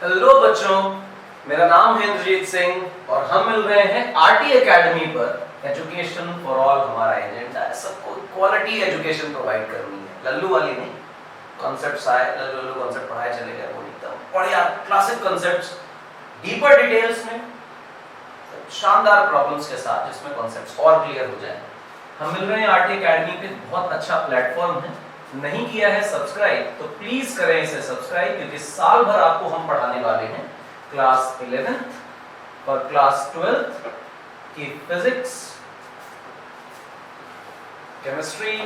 Hello बच्चों, मेरा नाम है इंद्रजीत सिंह और हम मिल रहे हैं आरटी एकेडमी पर। एजुकेशन फॉर ऑल हमारा एजेंडा है, सबको क्वालिटी एजुकेशन प्रोवाइड करनी है, लल्लू वाली नहीं। कॉन्सेप्ट्स आए, लल्लू लल्लू कॉन्सेप्ट पढ़ाए चले गए, वो एकदम बढ़िया क्लासिक कॉन्सेप्ट्स डीपर डिटेल्स में, शानदार प्रॉब्लम्स के साथ जिसमें कॉन्सेप्ट्स और क्लियर हो जाए। हम मिल रहे हैं आरटी एकेडमी पे, बहुत अच्छा प्लेटफॉर्म है। नहीं किया है सब्सक्राइब तो प्लीज करें इसे सब्सक्राइब, क्योंकि साल भर आपको हम पढ़ाने वाले हैं क्लास 11th और क्लास 12th की physics, chemistry,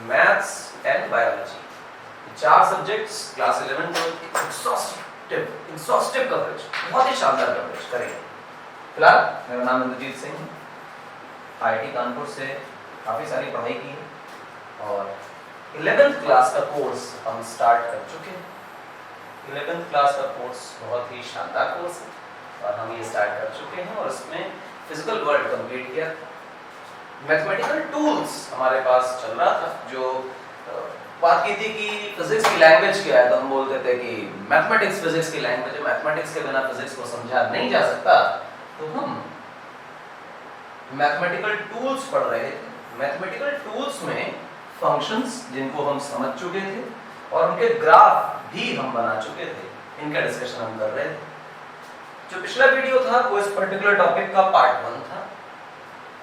maths and biology, चार सब्जेक्ट्स क्लास 11 12 एग्जॉस्टिव कवरेज, बहुत ही शानदार कवरेज करेंगे। फिलहाल मेरा नाम इंद्रजीत सिंह है, आईआईटी कानपुर से काफी सारी पढ़ाई की है और 11th क्लास का कोर्स हम स्टार्ट कर चुके हैं। 11th क्लास का कोर्स बहुत ही शानदार कोर्स है और हम ये स्टार्ट कर चुके हैं और इसमें फिजिकल वर्ल्ड कंप्लीट किया। मैथमेटिकल टूल्स हमारे पास चल रहा था, जो बात की थी कि फिजिक्स की लैंग्वेज क्या है, तो हम बोलते थे कि मैथमेटिक्स फिजिक्स की लैंग्वेज है, मैथमेटिक्स के बिना फिजिक्स को समझा नहीं जा सकता। तो हम मैथमेटिकल टूल्स पढ़ रहे थे। मैथमेटिकल टूल्स में फंक्शंस जिनको हम समझ चुके थे और उनके ग्राफ भी हम बना चुके थे, इनका डिस्कशन हम कर रहे थे। जो पिछला वीडियो था वो इस पर्टिकुलर टॉपिक का पार्ट 1 था।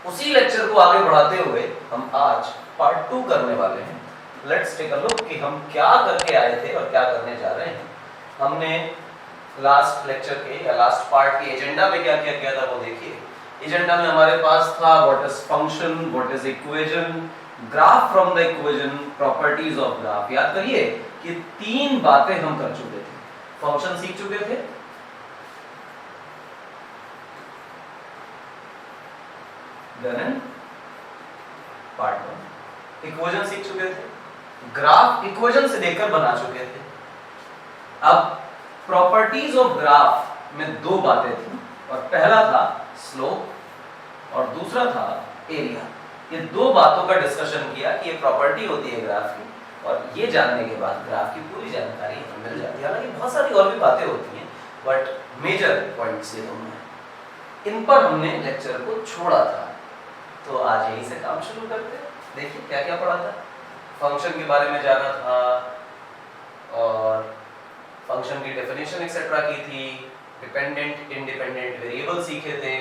उसी लेक्चर को आगे बढ़ाते हुए हम आज पार्ट 2 करने वाले हैं। लेट्स टेक अ लुक कि हम क्या करके आए थे और क्या करने जा रहे हैं। हमने लास्ट लेक्चर के या लास्ट पार्ट के एजेंडा में क्या क्या किया था वो देखिए। एजेंडा में हमारे पास था what is function, what is equation, graph from the equation, properties of graph. याद करिए कि 3 बातें हम कर चुके थे। फंक्शन सीख चुके थे, देन पार्ट 1 इक्वेशन सीख चुके थे, ग्राफ इक्वेशन से देखकर बना चुके थे। अब प्रॉपर्टीज ऑफ ग्राफ में 2 बातें थी और पहला था स्लोप और दूसरा था एरिया। ये 2 बातों का डिस्कशन किया कि ये प्रॉपर्टी होती है ग्राफ की, और ये जानने के बाद ग्राफ की पूरी जानकारी हमें मिल जाती है। हालांकि बहुत सारी और भी बातें होती हैं, बट मेजर पॉइंट्स ये दोनों हैं। इन पर हमने लेक्चर को छोड़ा था, तो आज यहीं से काम शुरू करते हैं। देखिए क्या क्या पढ़ा था। फंक्शन के बारे में जाना था और फंक्शन की डेफिनेशन एक्सेट्रा की थी, डिपेंडेंट इंडिपेंडेंट वेरिएबल सीखे थे,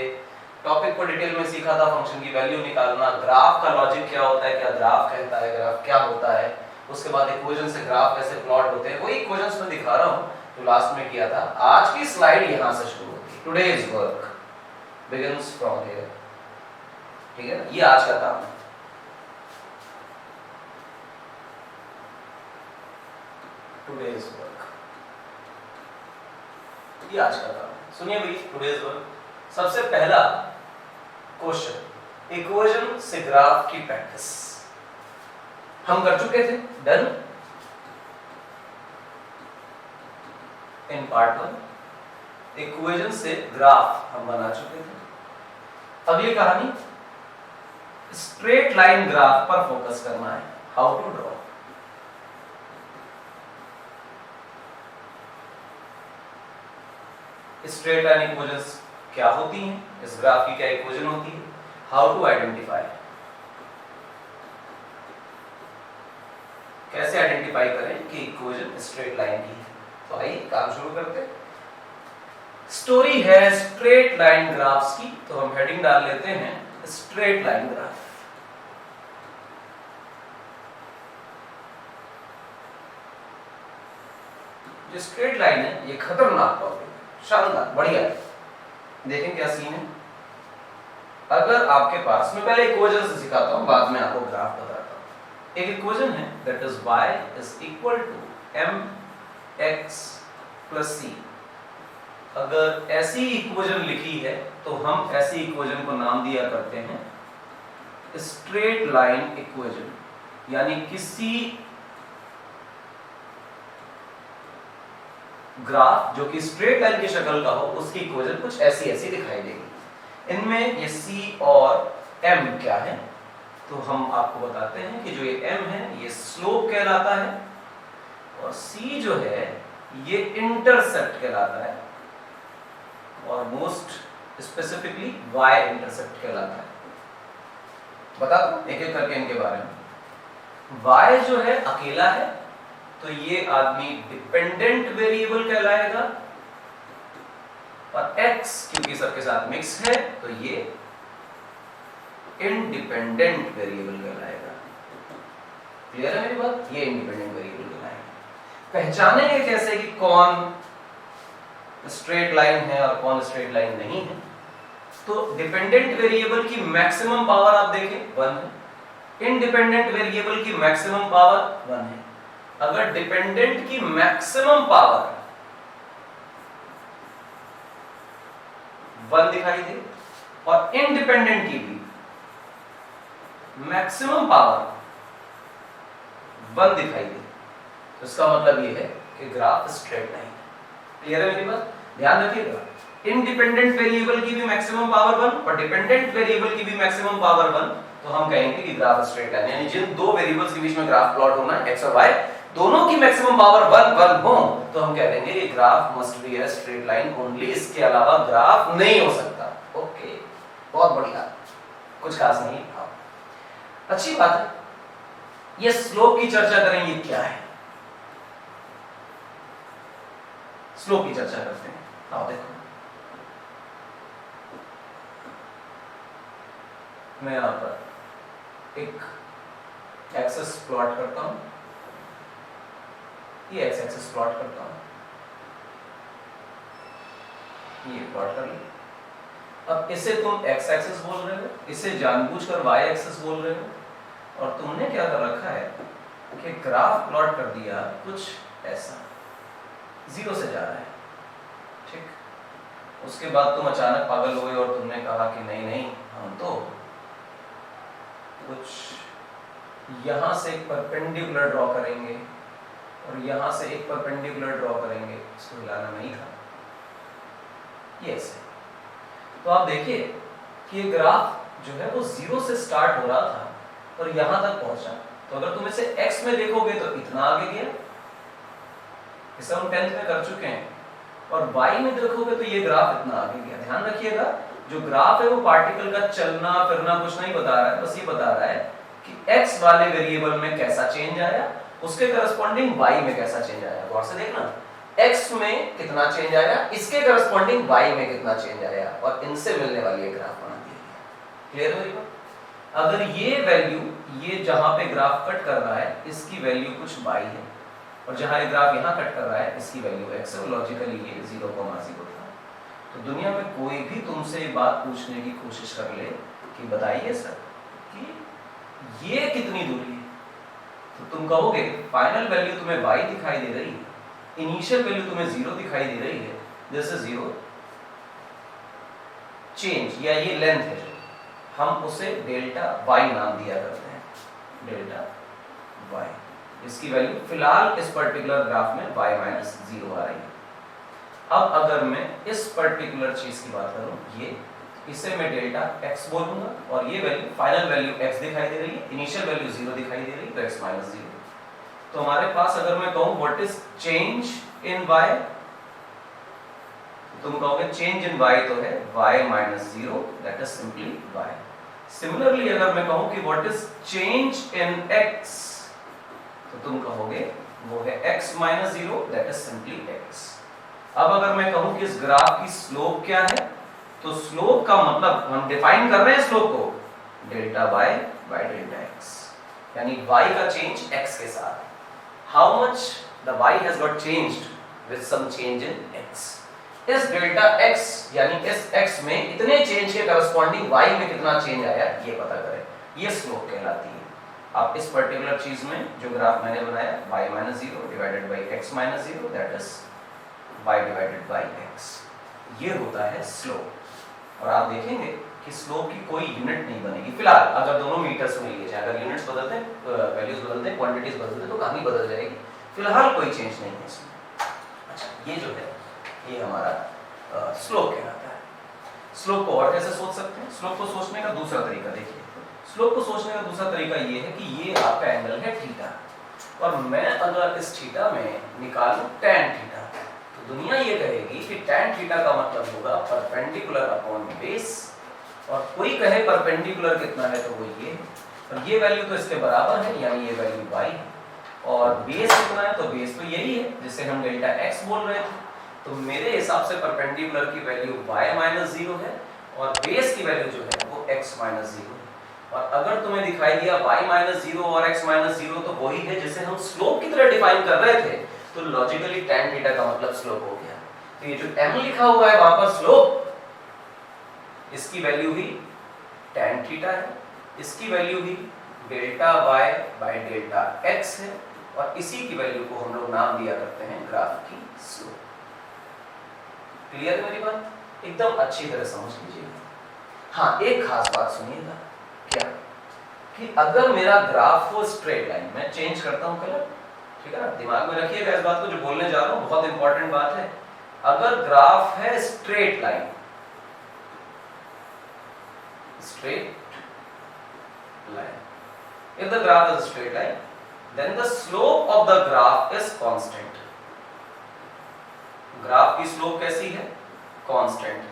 टॉपिक को डिटेल में सीखा था, फंक्शन की वैल्यू निकालना, ग्राफ का लॉजिक क्या होता है, क्या ग्राफ कहता है, ग्राफ क्या होता है, उसके बाद इक्वेशन से ग्राफ कैसे प्लॉट होते हैं, वही इक्वेशंस में दिखा रहा हूं जो लास्ट में किया था। आज की स्लाइड यहां से शुरू होती है। Today's work begins from here, ठीक है ना, ये आज का काम है। टुडेज वर्क, ये आज का काम है। सुनिए भाई, टुडेज वर्क सबसे पहला क्वेश्चन, इक्वेशन से ग्राफ की प्रैक्टिस हम कर चुके थे, डन इन पार्ट 1। इक्वेशन से ग्राफ हम बना चुके थे। अगली कहानी स्ट्रेट लाइन ग्राफ पर फोकस करना है, how to draw. Straight line equations क्या होती हैं, इस ग्राफ की क्या इक्वेशन होती है, हाउ टू आइडेंटिफाई, कैसे आइडेंटिफाई करें कि इक्वेशन स्ट्रेट लाइन की है। तो आइए काम शुरू करते हैं। स्टोरी है स्ट्रेट लाइन ग्राफ्स की, तो हम हेडिंग डाल लेते हैं स्ट्रेट लाइन ग्राफ। जो स्ट्रेट लाइन है ये खतरनाक टॉपिक, शानदार बढ़िया। देखें क्या सीन है। अगर आपके पास, मैं पहले इक्वेशन से सिखाता हूं, बाद में आपको ग्राफ बताता हूं। एक इक्वेशन है that is y is equal to mx plus c। अगर ऐसी इक्वेशन लिखी है तो हम ऐसी इक्वेशन को नाम दिया करते हैं स्ट्रेट लाइन इक्वेशन, यानी किसी ग्राफ जो कि स्ट्रेट लाइन की शक्ल का हो उसकी इक्वेशन कुछ ऐसी ऐसी दिखाई देगी। इनमें ये c और m क्या है, तो हम आपको बताते हैं कि जो ये m है ये स्लोप कहलाता है और c जो है ये इंटरसेप्ट कहलाता है, और मोस्ट स्पेसिफिकली वाई इंटरसेप्ट कहलाता है। बता दो एक एक करके इनके बारे में। वाई जो है अकेला है, तो ये आदमी डिपेंडेंट वेरिएबल कहलाएगा, और x क्योंकि सबके साथ मिक्स है तो ये इंडिपेंडेंट वेरिएबल कहलाएगा। क्लियर है मेरी बात? ये इंडिपेंडेंट वेरिएबल कहलाएगा। पहचानेंगे कैसे कि कौन स्ट्रेट लाइन है और कौन स्ट्रेट लाइन नहीं है? तो डिपेंडेंट वेरिएबल की मैक्सिमम पावर आप देखें 1 है, इंडिपेंडेंट वेरिएबल की मैक्सिमम पावर 1 है। अगर डिपेंडेंट की मैक्सिमम पावर 1 दिखाई दे और इंडिपेंडेंट की भी मैक्सिमम पावर 1 दिखाई दे, तो इसका मतलब ये है कि ग्राफ स्ट्रेट लाइन है। क्लियर है मेरी बात? ध्यान रखिएगा, इंडिपेंडेंट वेरिएबल की भी मैक्सिमम पावर 1 और डिपेंडेंट वेरिएबल की भी मैक्सिमम पावर 1, तो हम कहेंगे कि ग्राफ स्ट्रेट लाइन, यानी जिन दो वेरिएबल्स के बीच में ग्राफ प्लॉट होना है, एक्स और वाई, दोनों की मैक्सिमम पावर 1 हो, तो हम कह देंगे ये graph must be a straight line only, इसके अलावा ग्राफ नहीं हो सकता। ओके, बहुत बढ़िया, कुछ खास नहीं। अच्छी बात है। ये स्लोप की चर्चा करेंगे, क्या है स्लोप की चर्चा करते हैं। आओ देखो, मैं यहां पर एक एक्सेस प्लॉट करता हूं, ये एक्स एक्सेस प्लॉट करता हूं, ये प्लॉट कर लिया। अब इसे तुम एक्स एक्सेस बोल रहे हो, इसे जानबूझकर वाई एक्सेस बोल रहे हो, और तुमने क्या कर रखा है कि ग्राफ प्लॉट कर दिया कुछ ऐसा, 0 से जा रहा है, ठीक। उसके बाद तुम अचानक पागल हुए और तुमने कहा कि नहीं नहीं, हम तो कुछ यहां से एक परपेंडिकुलर ड्रॉ करेंगे और यहां से एक परपेंडिकुलर ड्रॉ करेंगे, इसको हिलाना नहीं था, ये ऐसे। तो आप देखिए कि ये ग्राफ जो है वो 0 से स्टार्ट हो रहा था और यहां तक पहुंचा। तो अगर तुम इसे x में देखोगे तो इतना आगे गया, इसे हम 10th में कर चुके हैं, और y में देखोगे तो ये ग्राफ इतना आगे गया। ध्यान रखिएगा, जो ग्राफ है वो पार्टिकल का चलना फिरना कुछ नहीं बता रहा है, बस ये बता रहा है कि x वाले वेरिएबल में कैसा चेंज आया, उसके करस्पॉन्डिंग y में कैसा चेंज आया। गौर से देखना, x में कितना चेंज आया, इसके करस्पॉन्डिंग y में कितना चेंज आया, और इनसे मिलने वाली एक ग्राफ बना दी है। क्लियर है मेरी बात? अगर ये वैल्यू, ये जहां पे ग्राफ कट कर रहा है, इसकी वैल्यू कुछ y है, और जहां ये ग्राफ यहां कट कर रहा है, इसकी वैल्यू x है, लॉजिकली ये 0,0 था। तो दुनिया में कोई भी तुमसे ये बात पूछने की कोशिश कर ले कि बताइए सर कि ये कितनी दूरी है, तो तुम कहोगे फाइनल वैल्यू तुम्हें y दिखाई दे रही है, इनिशियल वैल्यू तुम्हें 0 दिखाई दे रही है, दिस इज 0 चेंज, या ये लेंथ है, हम उसे डेल्टा y नाम दिया करते हैं, डेल्टा y। इसकी वैल्यू फिलहाल इस पर्टिकुलर ग्राफ में y माइनस 0 आ रही है। अब अगर मैं इस पर्टिकुलर चीज की बात करूं, ये इसे मैं डेल्टा x बोलूंगा, और ये वैल्यू फाइनल वैल्यू x दिखाई दे रही है, इनिशियल वैल्यू 0 दिखाई दे रही है, तो x माइनस 0। तो हमारे पास अगर मैं कहूं what is change in y, तुम कहोगे चेंज इन y तो है y minus 0, that is simply y। Similarly अगर मैं कहूं कि what is change in x, तो तुम कहोगे वो है x minus 0, that is simply x। अब अगर मैं कहूं कि इस ग्राफ की स्लोप क्या है, तो स्लोप का मतलब हम डिफाइन कर रहे हैं स्लोप को delta y by delta x, यानी y का चेंज x के साथ, how much the y has got changed with some change in x। इस डेल्टा x यानी इस x में इतने चेंज के करस्पॉन्डिंग y में कितना चेंज आया, ये पता करें, ये स्लोप कहलाती है। आप इस पर्टिकुलर चीज में जो ग्राफ मैंने बनाया y minus 0 divided by x minus 0, that is y divided by x, ये होता है स्लोप। और आप देखेंगे कि स्लोप की कोई यूनिट नहीं बनेगी फिलहाल, अगर दोनों मीटर्स में लिए जाए, अगर यूनिट्स बदलते हैं, वैल्यूज बदलते हैं, क्वांटिटीज बदलते हैं, तो कहानी बदल जाएगी, फिलहाल कोई चेंज नहीं है इसमें। अच्छा, ये जो है ये हमारा स्लोप कहलाता है। स्लोप को और कैसे सोच सकते हैं? स्लोप को सोचने का दूसरा तरीका देखिए, स्लोप को सोचने का दूसरा तरीका ये है कि ये आपका एंगल है थीटा, और मैं अगर इस थीटा में निकालूं tan थीटा, कि tan थीटा का मतलब होगा परपेंडिकुलर अपॉन बेस, और कोई कहे परपेंडिकुलर कितना है तो वो ये है, और ये वैल्यू तो इसके बराबर है यानी ये वैल्यू y है, और बेस कितना है तो बेस तो यही है जिसे हम डेल्टा x बोल रहे थे। तो मेरे हिसाब से परपेंडिकुलर की वैल्यू y माइनस 0 है और बेस की वैल्यू जो है वो x माइनस 0 है। और अगर तुम्हें दिखाई दिया y माइनस 0 और x माइनस 0 तो वही है जिसे हम स्लोप की तरह डिफाइन कर रहे थे, तो लॉजिकली tan थीटा का मतलब स्लोप हो गया। तो ये जो m लिखा हुआ है वहां पर स्लोप, इसकी वैल्यू भी tan थीटा है, इसकी वैल्यू भी delta y by delta x है, और इसी की वैल्यू को हम लोग नाम दिया करते हैं ग्राफ की स्लोप। क्लियर है मेरी बात? एकदम अच्छी तरह समझ लीजिएगा। हाँ, एक खास बात सुनिएगा, क्या कि अगर मेरा ग्राफ हो स्ट्रेट लाइन, मैं चेंज करता हूं कलर, ठीक है ना, दिमाग में रखिएगा इस बात को, जो बोलने जा रहा हूं बहुत इंपॉर्टेंट बात है। अगर ग्राफ है straight line, straight line, if the graph is a straight line, then the slope of the graph is constant. Graph की स्लोप कैसी है? कांस्टेंट।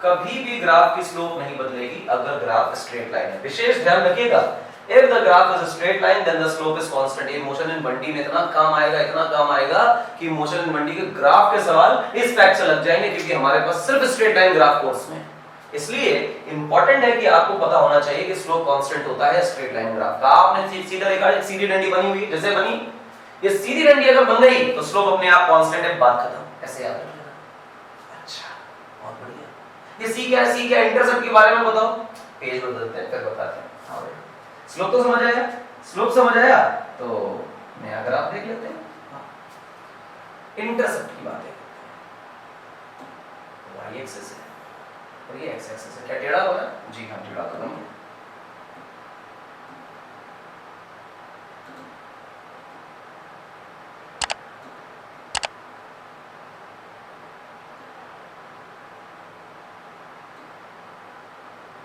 कभी भी ग्राफ की स्लोप नहीं बदलेगी अगर ग्राफ स्ट्रेट लाइन है। विशेष ध्यान रखिएगा, if the graph is a straight line then the slope is constant। ये मोशन इन बंटी में इतना काम आएगा, इतना काम आएगा कि मोशन इन बंटी के ग्राफ के सवाल इस फैक्ट से लग जाएंगे, क्योंकि हमारे पास सिर्फ स्ट्रेट लाइन ग्राफ कोर्स में। इसलिए इंपॉर्टेंट है कि आपको पता होना चाहिए कि स्लोप कांस्टेंट होता है स्ट्रेट लाइन ग्राफ का। आपने सीधा देखा, एक सीधी डंडी बनी हुई, जैसे बनी ये सीधी डंडी अगर बन गई तो स्लोप अपने आप कांस्टेंट है, बात खत्म। ऐसे याद रखना। अच्छा, बहुत बढ़िया। ये सी क्या है? सी क्या है? इंटरसेप्ट के बारे में बताओ। पेज बदलते हैं फिर बताते हैं। हाँ भाई, स्लोप तो समझ आया? स्लोप समझ आया तो नया ग्राफ देख लेते हैं। इंटरसेप्ट की बात है, y एक्सिस है और ये x एक्सिस है। क्या टेढ़ा हो रहा है? जी हाँ, टेढ़ा तो नहीं है।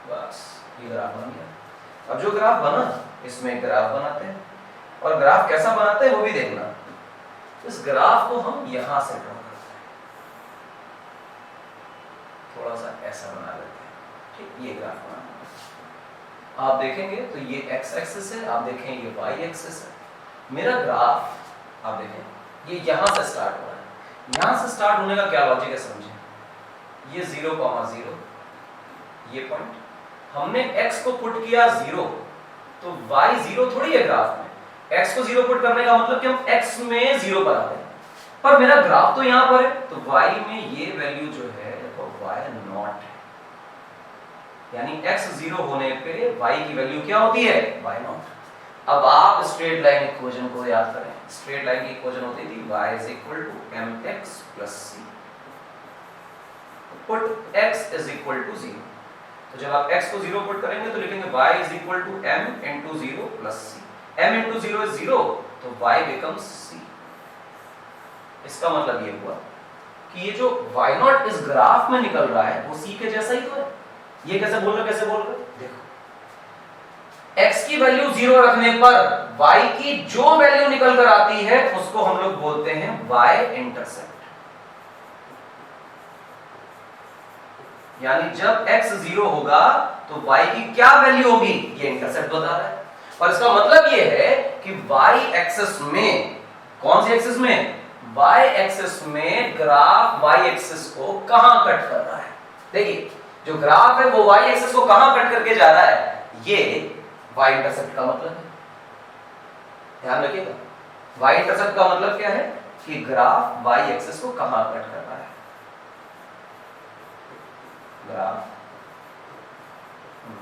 बस ये ग्राफ बन गया। अब जो ग्राफ बना इसमें एक ग्राफ बनाते हैं, और ग्राफ कैसा बनाते हैं वो भी देखना। इस ग्राफ को हम यहां से ड्रॉ करते हैं, थोड़ा सा ऐसा बना लेते हैं, ठीक। ये ग्राफ बना, आप देखेंगे तो ये x एक्सिस है, आप देखें ये y एक्सिस है। मेरा ग्राफ आप देखें ये यहां से स्टार्ट हो रहा है। यहां से स्टार्ट होने का क्या लॉजिक है समझें। ये 0,0 ये पॉइंट, हमने x को पुट किया 0, तो y 0 थोड़ी है ग्राफ में। x को 0 पुट करने का मतलब कि हम x में 0 पर आ गए, पर मेरा ग्राफ तो यहां पर है, तो y में ये वैल्यू जो है वो y नॉट है, यानी x 0 होने पे y की वैल्यू क्या होती है? y not. अब आप स्ट्रेट लाइन इक्वेशन को याद करें। स्ट्रेट लाइन की इक्वेशन होती थी y mx + c, put x 0। तो जब आप x को 0 पुट करेंगे तो लिखेंगे y m × 0 + c। m × 0 is 0, तो y becomes c। इसका मतलब ये हुआ कि ये जो y0 इस ग्राफ में निकल रहा है वो c के जैसा ही तो है। ये कैसे बोल रहे? देखो, x की वैल्यू 0 रखने पर y की जो वैल्यू निकल कर आती है उसको हम लोग बोलते हैं y इंटरसेप्ट। यानी जब x 0 होगा तो y की क्या वैल्यू होगी, ये इंटरसेप्ट बता रहा है। और इसका मतलब ये है कि y एक्सिस में, कौन सी एक्सिस में? y एक्सिस में ग्राफ y एक्सिस को कहां कट कर रहा है। देखिए, जो ग्राफ है वो y एक्सिस को कहां कट करके जा रहा है, ये y इंटरसेप्ट का मतलब है। ध्यान रखिएगा, y इंटरसेप्ट का मतलब क्या है कि ग्राफ y एक्सिस को कहां कट कर रहा है। ग्राफ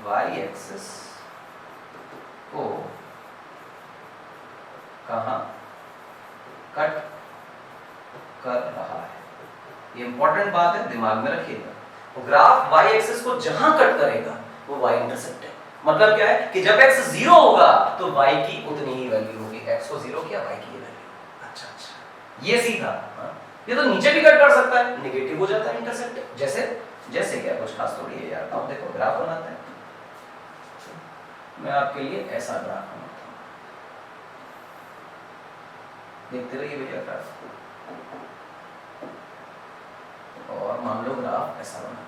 y एक्सिस को कहां कट कर रहा है, ये इंपॉर्टेंट बात है, दिमाग में रखिएगा। तो ग्राफ y एक्सिस को जहां कट करेगा वो y इंटरसेप्ट है। मतलब क्या है कि जब x 0 होगा तो y की उतनी ही वैल्यू होगी। x को 0 किया, y की वैल्यू। अच्छा, ये सीधा। ये तो नीचे भी कट कर सकता है, नेगेटिव हो जाता है इंटरसेप्ट। जैसे क्या, कुछ खास थोड़ी है यार। अब देखो ग्राफ बनाते हैं, मैं आपके लिए ऐसा ग्राफ बनाता हूं, देखते रहिए भैया ग्राफ। ग्राफ ऐसा बना।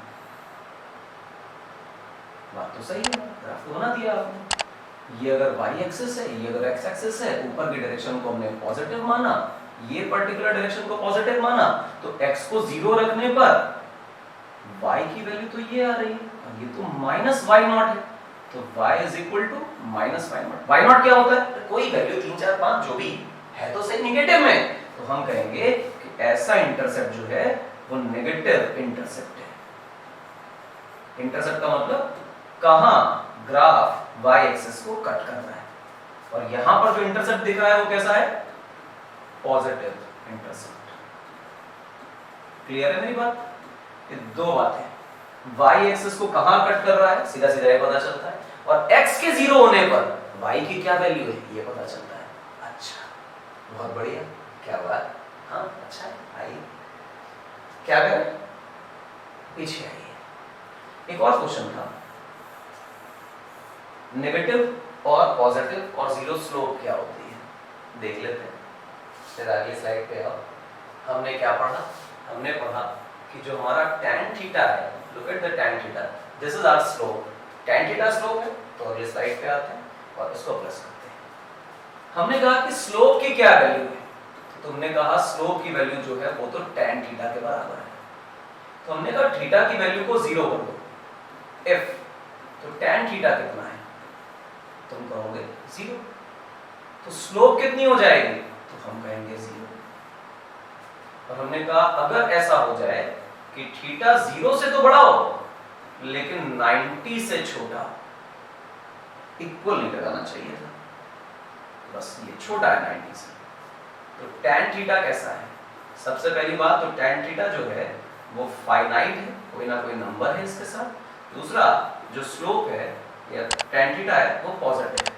बात तो सही है, ग्राफ तो बना दिया आपने। ये अगर y एक्सिस है, ये अगर x एक्सिस है, ऊपर की डायरेक्शन को हमने पॉजिटिव माना, ये पर्टिकुलर डायरेक्शन को पॉजिटिव माना, तो x को 0 रखने पर y की वैल्यू तो ये आ रही है, और ये तो माइनस y नॉट है, तो y is equal to minus y not. y not क्या होता है? कोई वैल्यू 3 4 5 जो भी है तो सही नेगेटिव में, तो हम कहेंगे कि ऐसा इंटरसेप्ट जो है वो नेगेटिव इंटरसेप्ट है। इंटरसेप्ट का मतलब कहां ग्राफ y एक्सिस को कट कर रहा है, और यहां पर जो इंटरसेप्ट दिख रहा है वो कैसा है? Positive intercept. क्लियर है मेरी बात? ये दो बातें, y एक्सिस को कहां कट कर रहा है सीधा सीधा ये पता चलता है, और x के 0 होने पर y की क्या वैल्यू है ये पता चलता है। अच्छा, बहुत बढ़िया, क्या बात, हाँ अच्छा है। आइए क्या करें, पीछे आइए। एक और क्वेश्चन था, नेगेटिव और पॉजिटिव और जीरो स्लोप क्या होती है, देख लेते हैं। फिर अगली स्लाइड पे आओ। हमने क्या पढ़ा? हमने पढ़ा कि जो हमारा tan थीटा है, look at the tan theta, this is our slope. tan theta slope है, तो अगली स्लाइड पे आते हैं और इसको प्लस करते हैं। हमने कहा कि स्लोप की क्या वैल्यू है, तो तुमने कहा स्लोप की वैल्यू जो है वो तो tan थीटा के बराबर है, तो हमने कहा थीटा की वैल्यू को 0 कर दो, f, तो tan थीटा कितना है? तुम कहोगे 0, तो स्लोप कितनी हो जाएगी? तो हम कहेंगे 0। और हमने कहा अगर ऐसा हो जाए कि थीटा 0 से तो बड़ा हो लेकिन 90 से छोटा, इक्वल नहीं लगाना चाहिए था, बस ये छोटा है 90 से, तो tan थीटा कैसा है? सबसे पहली बात तो tan थीटा जो है वो फाइनाइट है, कोई ना कोई नंबर है इसके साथ। दूसरा, जो स्लोप है या tan थीटा है वो पॉजिटिव है।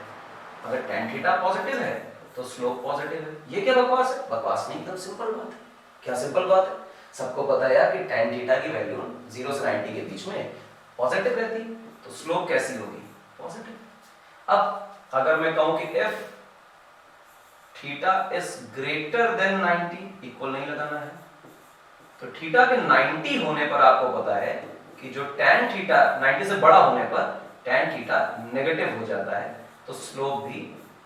अगर tan थीटा पॉजिटिव है तो स्लोप पॉजिटिव है। ये क्या बकवास है? बकवास नहीं, एकदम सिंपल बात है। क्या सिंपल बात है? सबको पता है यार कि tan थीटा की वैल्यू 0 से 90 के बीच में पॉजिटिव रहती है, तो स्लोप कैसी होगी? पॉजिटिव। अब अगर मैं कहूं कि f theta is greater than 90, equal नहीं लगाना है, तो थीटा के 90 होने पर आपको पता है कि जो tan थीटा 90 से बड़ा होने पर tan थीटा नेगेटिव हो जाता है, तो स्लोप भी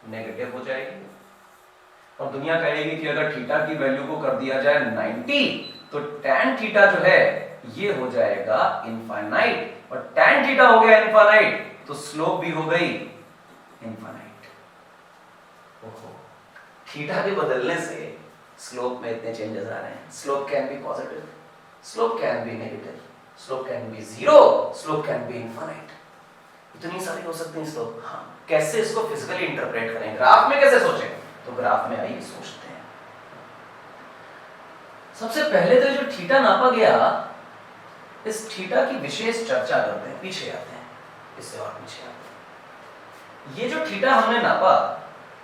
नेगेटिव हो जाएगी। और दुनिया कहेगी कि अगर थीटा की वैल्यू को कर दिया जाए 90, तो tan थीटा जो है ये हो जाएगा इनफाइनाइट, और tan थीटा हो गया इनफाइनाइट तो स्लोप भी हो गई इनफाइनाइट। ओहो, थीटा के बदलने से स्लोप में इतने चेंजेस आ रहे हैं। Slope can be positive, slope can be negative, slope can be 0, slope can be infinite, इतनी सारी हो सकती हैं स्लोप। हाँ, कैसे इसको फिजिकली इंटरप्रेट करें, ग्राफ में कैसे सोचें? तो ग्राफ में आइए सोचते हैं। सबसे पहले तो जो थीटा नापा गया, इस थीटा की विशेष चर्चा करते हैं, पीछे आते हैं, इससे और पीछे आते हैं। ये जो थीटा हमने नापा,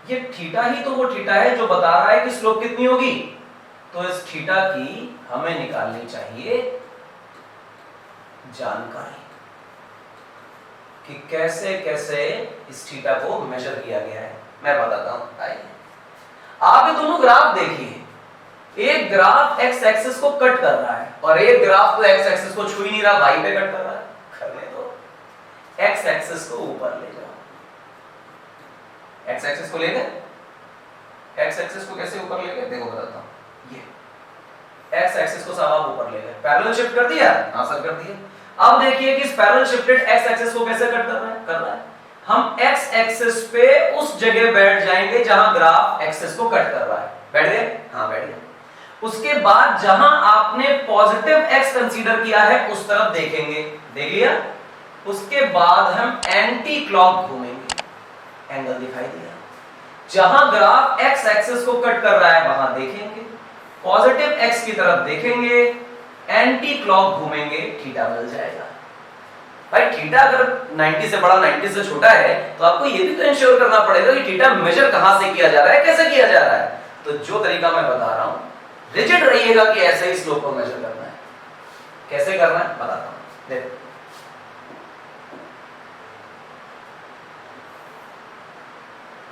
ये थीटा ही तो वो थीटा है जो बता रहा है कि स्लोप कितनी होगी। तो इस थीटा की हमें निकालनी चाहिए जानकारी कि कैसे कैसे इस थीटा को मेजर किया गया है। मैं बताता हूं, आइए। आप ये दोनों ग्राफ देखिए, एक ग्राफ एक्स एक्सिस को कट कर रहा है और एक ग्राफ तो एक्स एक्सिस को छू ही नहीं रहा, वाई पे कट कर रहा है। करने दो, एक्स एक्सिस को ऊपर ले जाओ। एक्स एक्सिस को ले गए, एक्स एक्सिस को कैसे ऊपर ले गए देखो बताता हूं। ये एक्स एक्सिस को सब आप ऊपर ले गए, पैरेलल शिफ्ट कर दिया, हां सर कर दिया। अब देखिए कि इस पैरेलल शिफ्टेड एक्स एक्सिस को कैसे कट कर रहा है। हम एक्स एक्सिस पे उस जगह बैठ जाएंगे जहां ग्राफ एक्सिस को कट कर रहा है। बैठ गए? हां बैठ गए। उसके बाद जहां आपने पॉजिटिव एक्स कंसीडर किया है उस तरफ देखेंगे, देख लिया। उसके बाद हम एंटी क्लॉक घूमेंगे, एंगल दिखाई दिया। जहां ग्राफ एक्स एक्सिस को कट कर रहा है वहां देखेंगे, पॉजिटिव एक्स की तरफ देखेंगे, एंटी क्लॉक घूमेंगे, थीटा मिल जाएगा। भाई थीटा अगर 90 से बड़ा 90 से छोटा है तो आपको ये भी तो इंश्योर करना पड़ेगा कि थीटा मेजर कहां से किया जा रहा है, कैसे किया जा रहा है। तो जो तरीका मैं बता रहा हूं, रिजिड रहिएगा कि ऐसे ही स्लोप को मेजर करना है। कैसे करना है बताता हूं, देखो।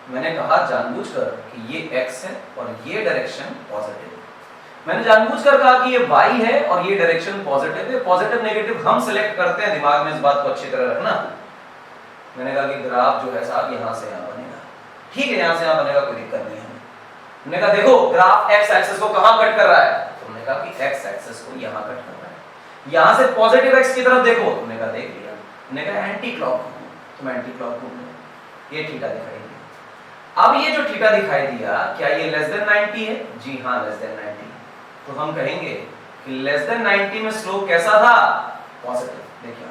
मैंने कहा जानबूझकर कि ये x है और ये डायरेक्शन पॉजिटिव है। मैंने जानबूझकर कहा कि ये y है और ये डायरेक्शन पॉजिटिव है। पॉजिटिव नेगेटिव हम सिलेक्ट करते हैं, दिमाग में इस बात को अच्छी तरह रखना। मैंने कहा कि ग्राफ जो है साहब यहाँ से यहाँ बनेगा, ठीक है, यहाँ से यहाँ बनेगा, कोई दिक्कत नहीं है। हमने कहा देखो ग्राफ एक्स एक्सिस को कहाँ कट कर रहा है, तुमने कहा कि एक्स एक्सिस को यहाँ कट कर रहा है। यहाँ से पॉजिटिव एक्स की तरफ देखो, तुमने कहा देख लिया। हमने कहा एंटी क्लॉक, तुम एंटी क्लॉक घूमो, ये थीटा दिखाई दिया। अब ये जो थीटा दिखाई दिया, क्या ये लेस देन 90 है? जी हाँ, लेस देन 90। तो हम कहेंगे कि लेस देन 90 में स्लोप कैसा था? पॉजिटिव। देखिए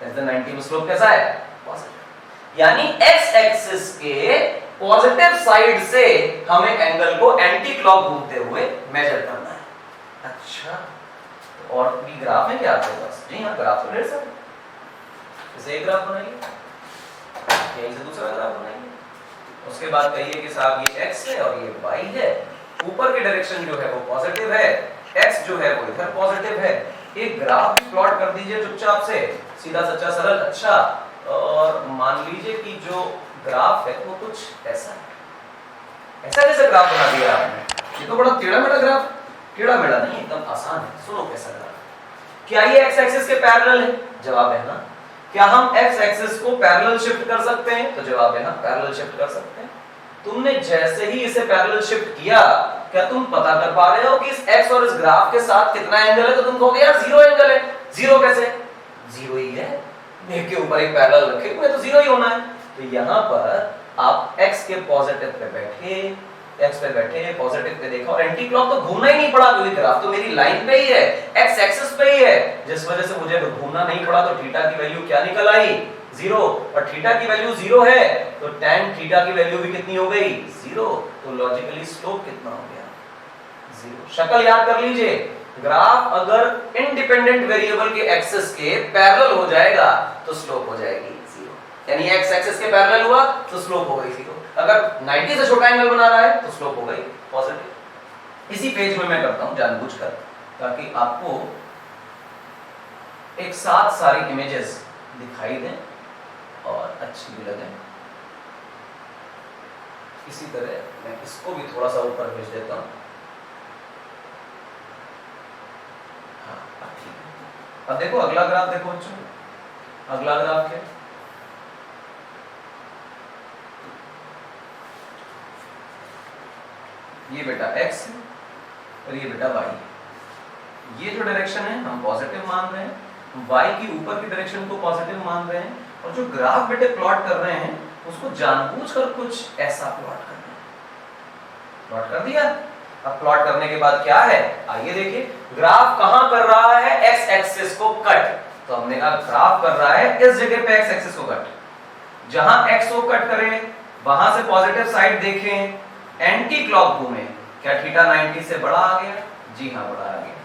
लेस देन 90 में स्लोप कैसा है? पॉजिटिव। यानी एक्स एक्सिस के पॉजिटिव साइड से हमें एंगल को एंटी क्लॉक घूमते हुए मेजर करना है। अच्छा, और भी ग्राफ है क्या आपके पास? जी हाँ, ग्राफ तो ढेर सारे। जैसे एक ग्राफ बनाइए, यहीं से दूसरा ग्राफ बनाइए, उसके बाद कहिए कि साहब ये x है और ये y है, ऊपर की डायरेक्शन जो है वो पॉजिटिव है, x जो है वो इधर पॉजिटिव है। एक ग्राफ प्लॉट कर दीजिए चुपचाप से, सीधा सच्चा सरल। अच्छा, और मान लीजिए कि जो ग्राफ है वो कुछ ऐसा है। ऐसा कैसे ग्राफ बना दिया आपने? ये तो बड़ा टेढ़ा मेढ़ा ग्राफ। टेढ़ा मेढ़ा नहीं, एकदम आसान है। सुनो कैसा ग्राफ। क्या ये x एक्सिस के पैरेलल है? जवाब है हाँ। क्या हम x एक्सिस को पैरेलल शिफ्ट कर सकते हैं? तो जवाब है हाँ, पैरेलल शिफ्ट कर सकते हैं। तुमने जैसे ही इसे पैरेलल शिफ्ट किया, क्या तुम पता कर पा रहे हो कि इस x और इस ग्राफ के साथ कितना एंगल है? तो तुम कहोगे यार जीरो एंगल है। जीरो कैसे? जीरो ही है, एक के ऊपर एक पैरेलल रखे हुए तो जीरो ही होना है। तो यहाँ पर आप x के पॉजिटिव पे बैठे, x पे बैठे, पॉजिटिव पे देखा और एंटी क्लॉक तो घूमना ही नहीं पड़ा, क्योंकि ग्राफ तो मेरी लाइन पे ही है, x एक्सिस पे ही है, जिस वजह से मुझे घूमना नहीं पड़ा। तो थीटा की वैल्यू क्या निकल आई? जीरो। और थीटा की वैल्यू जीरो है तो tan थीटा की वैल्यू भी कितनी हो गई? जीरो। तो लॉजिकली स्लोप कितना हो गया? जीरो। शक्ल याद कर लीजिए, ग्राफ अगर इंडिपेंडेंट वेरिएबल के एक्सिस के पैरेलल हो जाएगा तो स्लोप हो जाएगी जीरो। यानी x एक्सिस के पैरेलल हुआ तो स्लोप हो गई जीरो। अगर 90 से छोटा एंगल बना रहा है तो स्लोप हो गई पॉजिटिव। इसी पेज में मैं करता हूं जानबूझकर, ताकि आपको एक साथ सारी इमेजेस दिखाई दें और अच्छी भी लगे। इसी तरह मैं इसको भी थोड़ा सा ऊपर भेज देता हूं। हाँ, ठीक है। अब देखो अगला ग्राफ देखो बच्चों, अगला ग्राफ क्या? ये बेटा x है और ये बेटा y। ये जो डायरेक्शन है हम पॉजिटिव मान रहे हैं, y की ऊपर की डायरेक्शन को पॉजिटिव मान रहे हैं, और जो ग्राफ बेटे प्लॉट कर रहे हैं उसको जानबूझकर कुछ ऐसा प्लॉट करना है। प्लॉट कर दिया। अब प्लॉट करने के बाद क्या है आइए देखिए, ग्राफ कहां कर रहा है? x एक्सिस को कट। तो हमने कहा ग्राफ कर रहा है इस जगह पे x एक्सिस को कट। जहां x को कट करें वहां से पॉजिटिव साइड देखें, एंटी क्लॉक घूमे। क्या थीटा 90 से बड़ा आ गया? जी हाँ, बड़ा आ गया।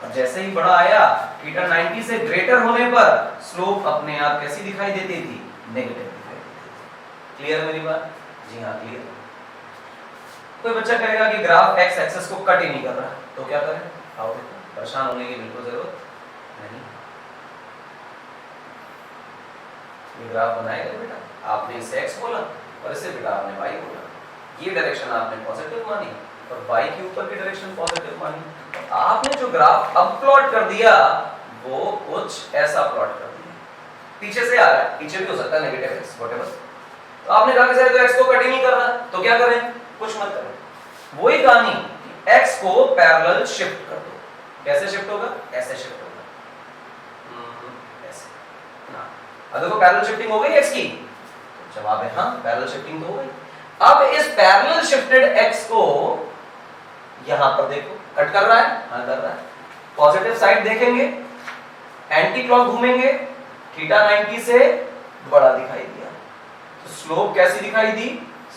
और जैसे ही बड़ा आया, थीटा 90 से ग्रेटर होने पर स्लोप अपने आप कैसी दिखाई देती थी? नेगेटिव दिखाई देती थी। क्लियर मेरी बात? जी हाँ, क्लियर। कोई बच्चा कहेगा कि ग्राफ एक्स एक्सिस को कट ही नहीं कर रहा, तो क्या करें? आओ देखो, परेशान होने की बिल्कुल जरूरत नहीं। ये ग्राफ बनाएगा बेटा, आपने इसे एक्स बोला और इसे बेटा आपने वाई बोला। ये डायरेक्शन आपने पॉजिटिव मानी और y के ऊपर की डायरेक्शन पॉजिटिव मानी। और आपने जो ग्राफ अब प्लॉट कर दिया वो कुछ ऐसा प्लॉट कर दिया। पीछे से आ रहा है, पीछे भी हो सकता है नेगेटिव x व्हाटएवर। तो आपने कहा कि सर तो x को कट ही नहीं कर रहा, तो क्या करें? कुछ मत करें, वही कहानी, x को पैरेलल शिफ्ट कर दो। कैसे शिफ्ट होगा? ऐसे शिफ्ट होगा, ऐसे ना। अब देखो पैरेलल शिफ्टिंग हो गई x की, तो जवाब है हाँ, पैरेलल शिफ्टिंग तो हो गई। अब इस पैरेलल शिफ्टेड x को यहां पर देखो, कट कर रहा है? हाँ कर रहा है। पॉजिटिव साइड देखेंगे, एंटी क्लॉक घूमेंगे, थीटा 90 से बड़ा दिखाई दिया, तो स्लोप कैसी दिखाई दी?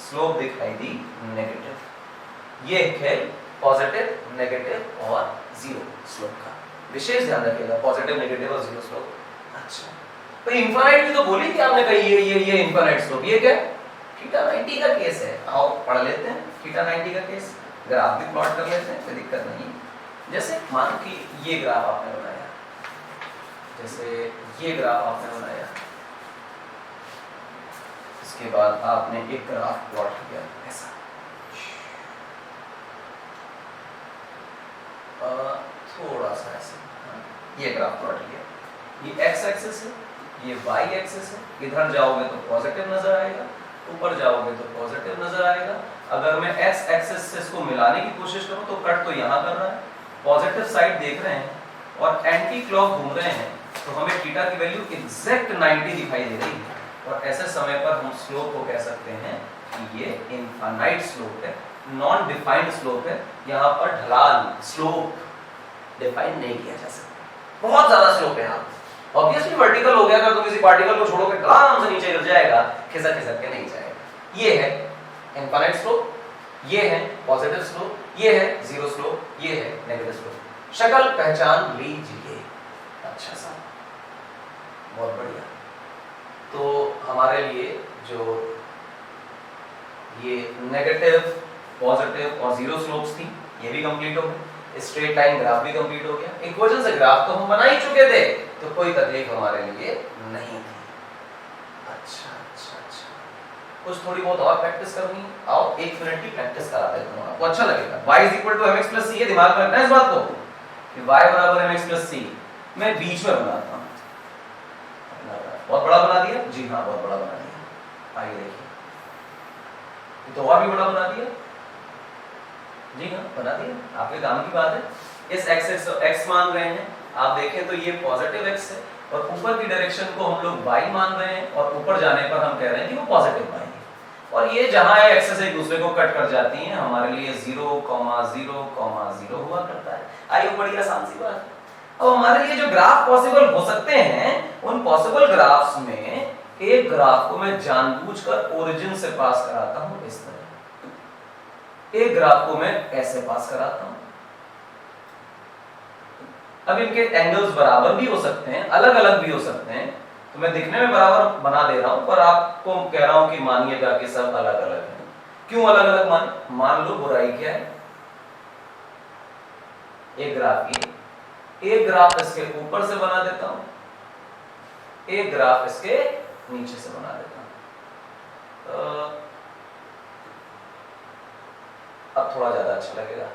स्लोप दिखाई दी नेगेटिव। ये है पॉजिटिव, नेगेटिव और जीरो स्लोप का विशेष ध्यान रखिएगा, पॉजिटिव, नेगेटिव और जीरो स्लोप। अच्छा, तो इनफाइनाइट की तो बोली थी आपने, कही ये इनफाइनाइट स्लोप, ये क्या? थीटा 90 का केस है। आओ पढ़ लेते हैं थीटा 90 का केस, ग्राफ भी प्लॉट कर लेते हैं, कोई दिक्कत नहीं। जैसे मान कि ये ग्राफ आपने बनाया, जैसे ये ग्राफ आपने बनाया, इसके बाद आपने एक ग्राफ प्लॉट किया ऐसा। थोड़ा सा ऐसे, ये ग्राफ प्लॉट किया, ये x एक्सिस है, ये y एक्सिस है, इधर जाओगे तो पॉजिटिव नजर आएगा, ऊपर जाओगे तो पॉजिटिव नजर आएगा। अगर मैं x एक्सिस से इसको मिलाने की कोशिश करूं तो कट तो यहाँ कर रहा है, पॉजिटिव साइड देख रहे हैं और एंटी क्लॉक घूम रहे हैं, तो हमें थीटा की वैल्यू एग्जैक्ट 90 दिखाई दे रही है। और ऐसे समय पर हम स्लोप को कह सकते हैं कि ये इनफाइनाइट स्लोप है, नॉन डिफाइंड स्लोप है। यहाँ पर ढलान स्लोप डिफाइन नहीं किया जा सकता, बहुत ज्यादा स्लोप है यहाँ। ऑब्वियसली वर्टिकल हो गया, अगर तुम किसी पार्टिकल को छोड़ोगे ढलान से नीचे गिर जाएगा, खिसक खिसक के नहीं जाएगा। ये है इनफाइनाइट स्लोप, ये है पॉजिटिव स्लोप, ये है जीरो स्लोप, ये है नेगेटिव स्लोप। शक्ल पहचान लीजिए। अच्छा सा, बहुत बढ़िया। तो हमारे लिए जो ये नेगेटिव, पॉजिटिव और जीरो स्लोप्स थी, ये भी कंप्लीट हो गए। स्ट्रेट लाइन ग्राफ भी कंप्लीट हो गया। इक्वेशन से ग्राफ तो हम बना ही चुके थे, तो कोई तकलीफ हमारे लिए नहीं थी। अच्छा अच्छा अच्छा, कुछ थोड़ी बहुत और प्रैक्टिस करनी है। आओ 1 मिनट की प्रैक्टिस कराते हैं आपको, अच्छा लगेगा। y mx + c, ये दिमाग में रखना है इस बात को कि y mx + c मैं बीच में बनाता हूं। बहुत बड़ा बना दिया जी, हाँ बहुत बड़ा बना दिया। आइए देखिए, ये तो और भी बड़ा बना दिया जी, हाँ बना दिया, आपके काम की बात है। इस एक्सिस x मान रहे हैं, आप देखें तो ये पॉजिटिव x है और ऊपर की डायरेक्शन को हम लोग y मान रहे हैं और ऊपर जाने पर हम कह रहे हैं कि वो पॉजिटिव y है। और ये जहां है एक्सिस एक दूसरे को कट कर जाती हैं, हमारे लिए 0, 0, 0 हुआ करता है। आइए बड़ी आसान सी बात है। अब हमारे लिए जो ग्राफ पॉसिबल हो सकते हैं, उन पॉसिबल ग्राफ्स में एक ग्राफ को मैं जानबूझकर ओरिजिन से पास कराता हूं इस तरह, एक ग्राफ को मैं ऐसे पास कराता हूं। अब इनके एंगल्स बराबर भी हो सकते हैं, अलग अलग भी हो सकते हैं, तो मैं दिखने में बराबर बना दे रहा हूं, पर आपको कह रहा हूं कि मानिएगा कि सब अलग अलग हैं। क्यों अलग अलग मान लो, बुराई क्या है? एक ग्राफ की, एक ग्राफ इसके ऊपर से बना देता हूं, एक ग्राफ इसके नीचे से बना देता हूं। अब थोड़ा ज्यादा अच्छा लगेगा।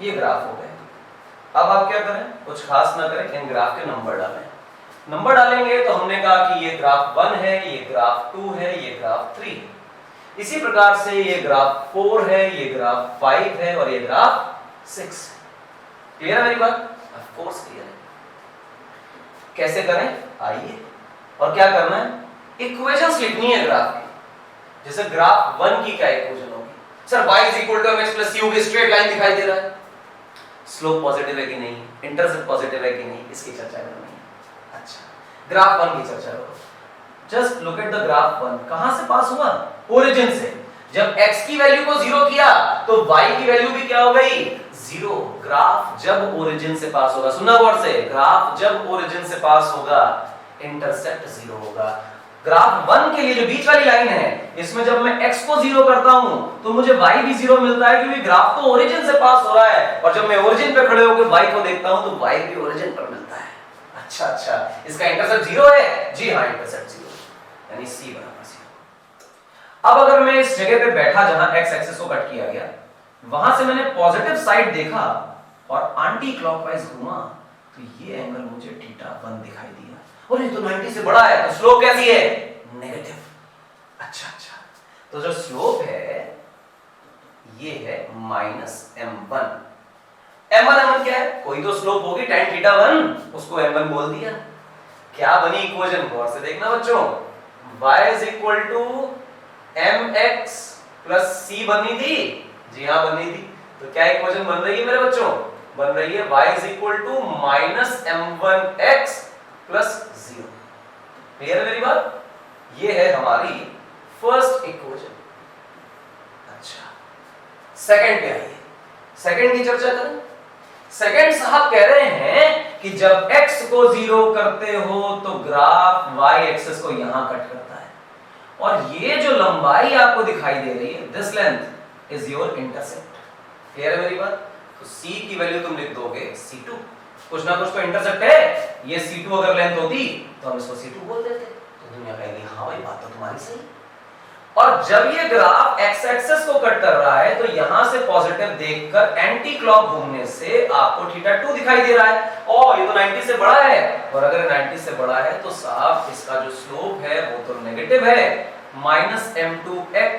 ये ग्राफ हो गए। अब आप क्या करें, कुछ खास ना करें, इन ग्राफ के नंबर डालें। नंबर डालेंगे तो हमने कहा कि ये ग्राफ 1 है, ये ग्राफ 2 है, ये ग्राफ 3 है। इसी प्रकार से ये ग्राफ 4 है, ये ग्राफ 5 है और ये ग्राफ 6 है। क्लियर है मेरी बात? ऑफ कोर्स क्लियर है। कैसे करें, आइए। और क्या करना है, इक्वेशंस लिखनी है ग्राफ की। जैसे ग्राफ 1 की क्या इक्वेशन होगी? सर y mx + c होगी, स्ट्रेट लाइन दिखाई दे रहा है, स्लोप पॉजिटिव है कि नहीं, इंटरसेप्ट पॉजिटिव है कि नहीं, इसकी चर्चा करनी है। अच्छा, ग्राफ 1 की चर्चा करो। Just look at the graph 1। कहां से पास हुआ? ओरिजिन से। जब x की वैल्यू को 0 किया तो y की वैल्यू भी क्या हो गई? 0। ग्राफ जब ओरिजिन से पास होगा, सुनना गौर से, ग्राफ जब ओरिजिन से पास होगा इंटरसेप्ट 0 होगा। ग्राफ 1 के लिए जो बीच वाली लाइन है, इसमें जब मैं x को 0 करता हूं तो मुझे y भी 0 मिलता है, क्योंकि ग्राफ तो ओरिजिन से पास हो रहा है। और जब मैं ओरिजिन पे खड़े होकर y को देखता हूं तो y भी ओरिजिन पर मिलता है। अच्छा अच्छा, इसका इंटरसेप्ट 0 है जी, हाँ इंटरसेप्ट 0, यानी c बराबर 0। अब अगर मैं इस जगह पे बैठा जहां x एक्सिस को कट किया गया, वहां से मैंने पॉजिटिव साइड देखा और एंटी क्लॉकवाइज घूमा, तो ये एंगल मुझे θ1 दिखाई दिया। और ये तो 90 से बड़ा है, तो स्लोप कैसी है? नेगेटिव। अच्छा अच्छा, तो जो स्लोप है ये है -m1। m1 क्या है? कोई तो स्लोप होगी tan θ1, उसको m1 बोल दिया। क्या बनी इक्वेशन? गौर से देखना बच्चों, y mx + c बनी थी जी, हाँ बनी थी। तो क्या इक्वेशन बन रही है मेरे बच्चों? बन रही है y -m1x + 0। क्लियर है मेरी बात? ये है हमारी फर्स्ट इक्वेशन। अच्छा, सेकंड पे आइए, सेकंड की चर्चा करें। सेकंड साहब कह रहे हैं कि जब x को 0 करते हो तो ग्राफ y एक्सिस को यहां कट करता है, और ये जो लंबाई आपको दिखाई दे रही है, this length is your intercept. Clear है मेरी बात? तो c की वैल्यू तुम लिख दोगे c2, कुछ ना कुछ तो इंटरसेप्ट है। ये c2 अगर लेंथ होती तो हम इसको c2 बोल देते, तो दुनिया कहेगी हाँ भाई बात तो तुम्हारी सही। और जब ये ग्राफ एक्स एक्सिस को कट कर रहा है तो यहां से पॉजिटिव देखकर एंटी क्लॉक घूमने से आपको थीटा 2 दिखाई दे रहा है। और ये तो 90 से बड़ा है, और अगर 90 से बड़ा है तो साहब इसका जो स्लोप है वो तो नेगेटिव है, -m2x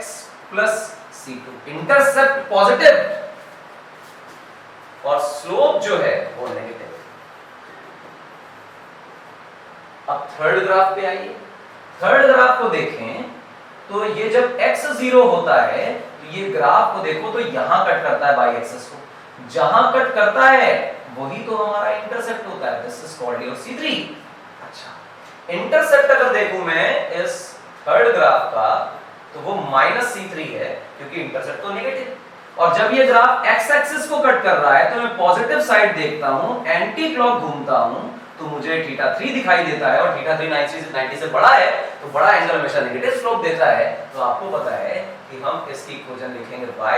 plus c2। Intercept positive और स्लोप जो है वो नेगेटिव। अब थर्ड ग्राफ पे आइए। थर्ड ग्राफ को देखें तो ये जब x 0 होता है तो ये ग्राफ को देखो तो यहां कट करता है बाई एक्सिस को, जहां कट करता है वही तो हमारा इंटरसेप्ट होता है। This is called your C3। अच्छा, इंटरसेप्ट अगर देखूं मैं इस थर्ड ग्राफ का तो वो -C3 है क्योंकि इंटरसेप्ट तो नेगेटिव। और जब ये ग्राफ x एक्सिस को कट कर रहा है तो मैं पॉजिटिव साइड देखता हूं, एंटी क्लॉक घूमता हूं तो मुझे थीटा 3 दिखाई देता है, और थीटा 3 90 से बड़ा है तो बड़ा एंगल हमेशा नेगेटिव स्लोप देता है। तो आपको पता है कि हम इसकी इक्वेशन लिखेंगे y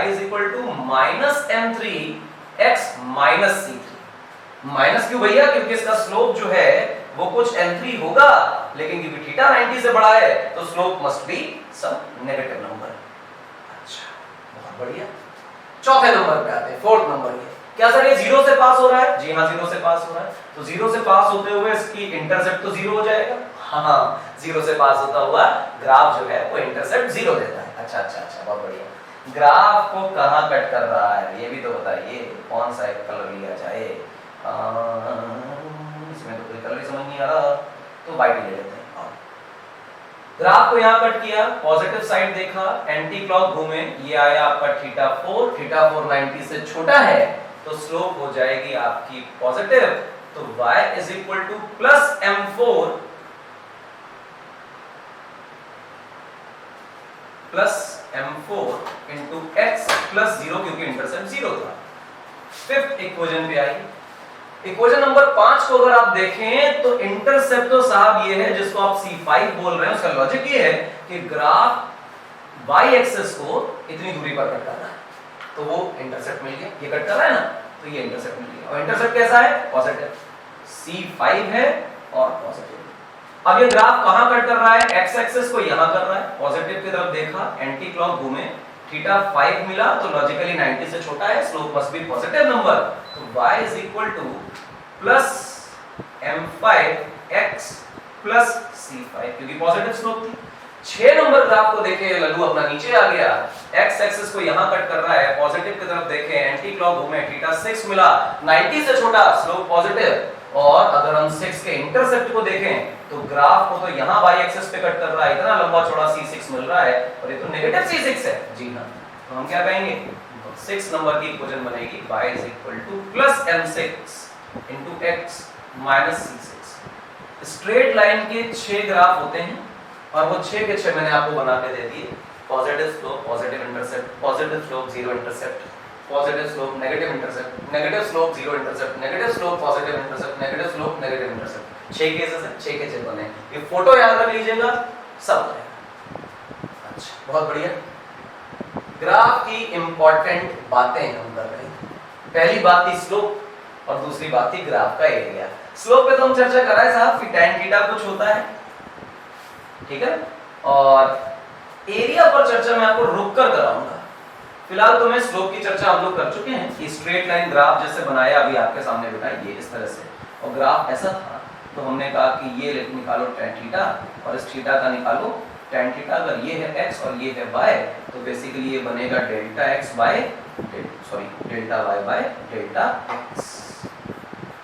-m3x -c3। माइनस क्यों भैया? क्योंकि इसका स्लोप जो है वो कुछ m3 होगा, लेकिन क्योंकि थीटा 90 से बड़ा है तो slope must be some negative number. अच्छा, बहुत बढ़िया। चौथे नंबर पे आते हैं, फोर्थ नंबर। ये क्या सर, ये 0 से पास हो रहा है? जी हाँ, 0 से पास हो रहा है। तो 0 से पास होते हुए इसकी इंटरसेप्ट तो 0 हो जाएगा। हाँ, 0 से पास होता हुआ ग्राफ जो है वो इंटरसेप्ट 0 देता है। अच्छा अच्छा अच्छा, बहुत बढ़िया। ग्राफ को कहां कट कर रहा है ये भी तो बताइए, कौन सा एक कलर लिया जाए? इसमें तो कोई कलर ही समझ नहीं आ रहा, तो व्हाइट ले लेते हैं। ग्राफ को यहां कट किया, पॉजिटिव साइड देखा, एंटी क्लॉक घूमे, ये आया आपका थीटा 4। थीटा 4 90 से छोटा है तो स्लोप हो जाएगी आपकी पॉजिटिव। तो y is equal two plus m4 into x plus 0, क्योंकि इंटरसेप्ट 0 था। फिफ्थ इक्वेशन पे आई। इक्वेशन नंबर 5 को अगर आप देखें तो इंटरसेप्ट तो साहब ये है जिसको आप C5 बोल रहे हैं। उसका लॉजिक ये है कि ग्राफ y एक्सिस को इतनी दूरी पर कट कर रहा है तो वो इंटरसेप्ट मिल गया। ये कट कर रहा है ना, तो ये इंटरसेप्ट मिल गया। और इंटरसेप्ट कैसा है? पॉजिटिव। C5 है और पॉजिटिव। अब ये ग्राफ कहां कट कर रहा है? x एक्सिस को यहां कर रहा है, पॉजिटिव की तरफ देखा, एंटी क्लॉक घूमे, थीटा 5 मिला तो लॉजिकली 90 से छोटा है, slope must B positive number. तो y is equal two plus m5x plus c5, क्योंकि पॉजिटिव स्लोप थी। 6 नंबर ग्राफ को देखे, लल्लू अपना नीचे आ गया, x एक्सिस को यहां कट कर रहा है, पॉजिटिव की तरफ देखें, एंटी क्लॉक घूमे, थीटा 6 मिला, 90 से छोटा, स्लोप पॉजिटिव। और अगर हम 6 के इंटरसेप्ट को देखें तो ग्राफ को तो यहां y एक्सिस पे कट कर रहा है, इतना लंबा चौड़ा C6 मिल रहा है, और ये तो नेगेटिव C6 है। जी हां, तो हम क्या कहेंगे? 6 नंबर की इक्वेशन बनेगी y is equal two plus m6 into x minus c6। Straight line के 6 ग्राफ होते हैं और वो 6 के 6 मैंने आपको बना के दे दिए। Positive slope, positive intercept, positive slope, zero intercept, positive slope, negative intercept, negative slope, zero intercept, negative slope, positive intercept, negative slope, negative intercept. 6 cases हैं, 6 के 6 बने। ये फोटो याद रख लीजिएगा, सब बनेगा। अच्छा, बहुत बढ़िया। ग्राफ की इंपॉर्टेंट बातें हम कर रहे हैं। पहली बात थी स्लोप और दूसरी बात थी ग्राफ का एरिया। स्लोप पे तो हम चर्चा कर रहे हैं साहब कि tan थीटा कुछ होता है, ठीक है, और एरिया पर चर्चा मैं आपको रुककर कराऊंगा। फिलहाल तो मैं स्लोप की चर्चा हम लोग कर चुके हैं कि स्ट्रेट लाइन ग्राफ जैसे बनाया अभी आपके सामने बनाइए इस तरह से, और ग्राफ ऐसा था तो हमने कहा कि ये निकालो tan थीटा और इस थीटा का निकालो tan थीटा। अगर ये है x और ये है y तो बेसिकली ये बनेगा delta x by delta y by delta x।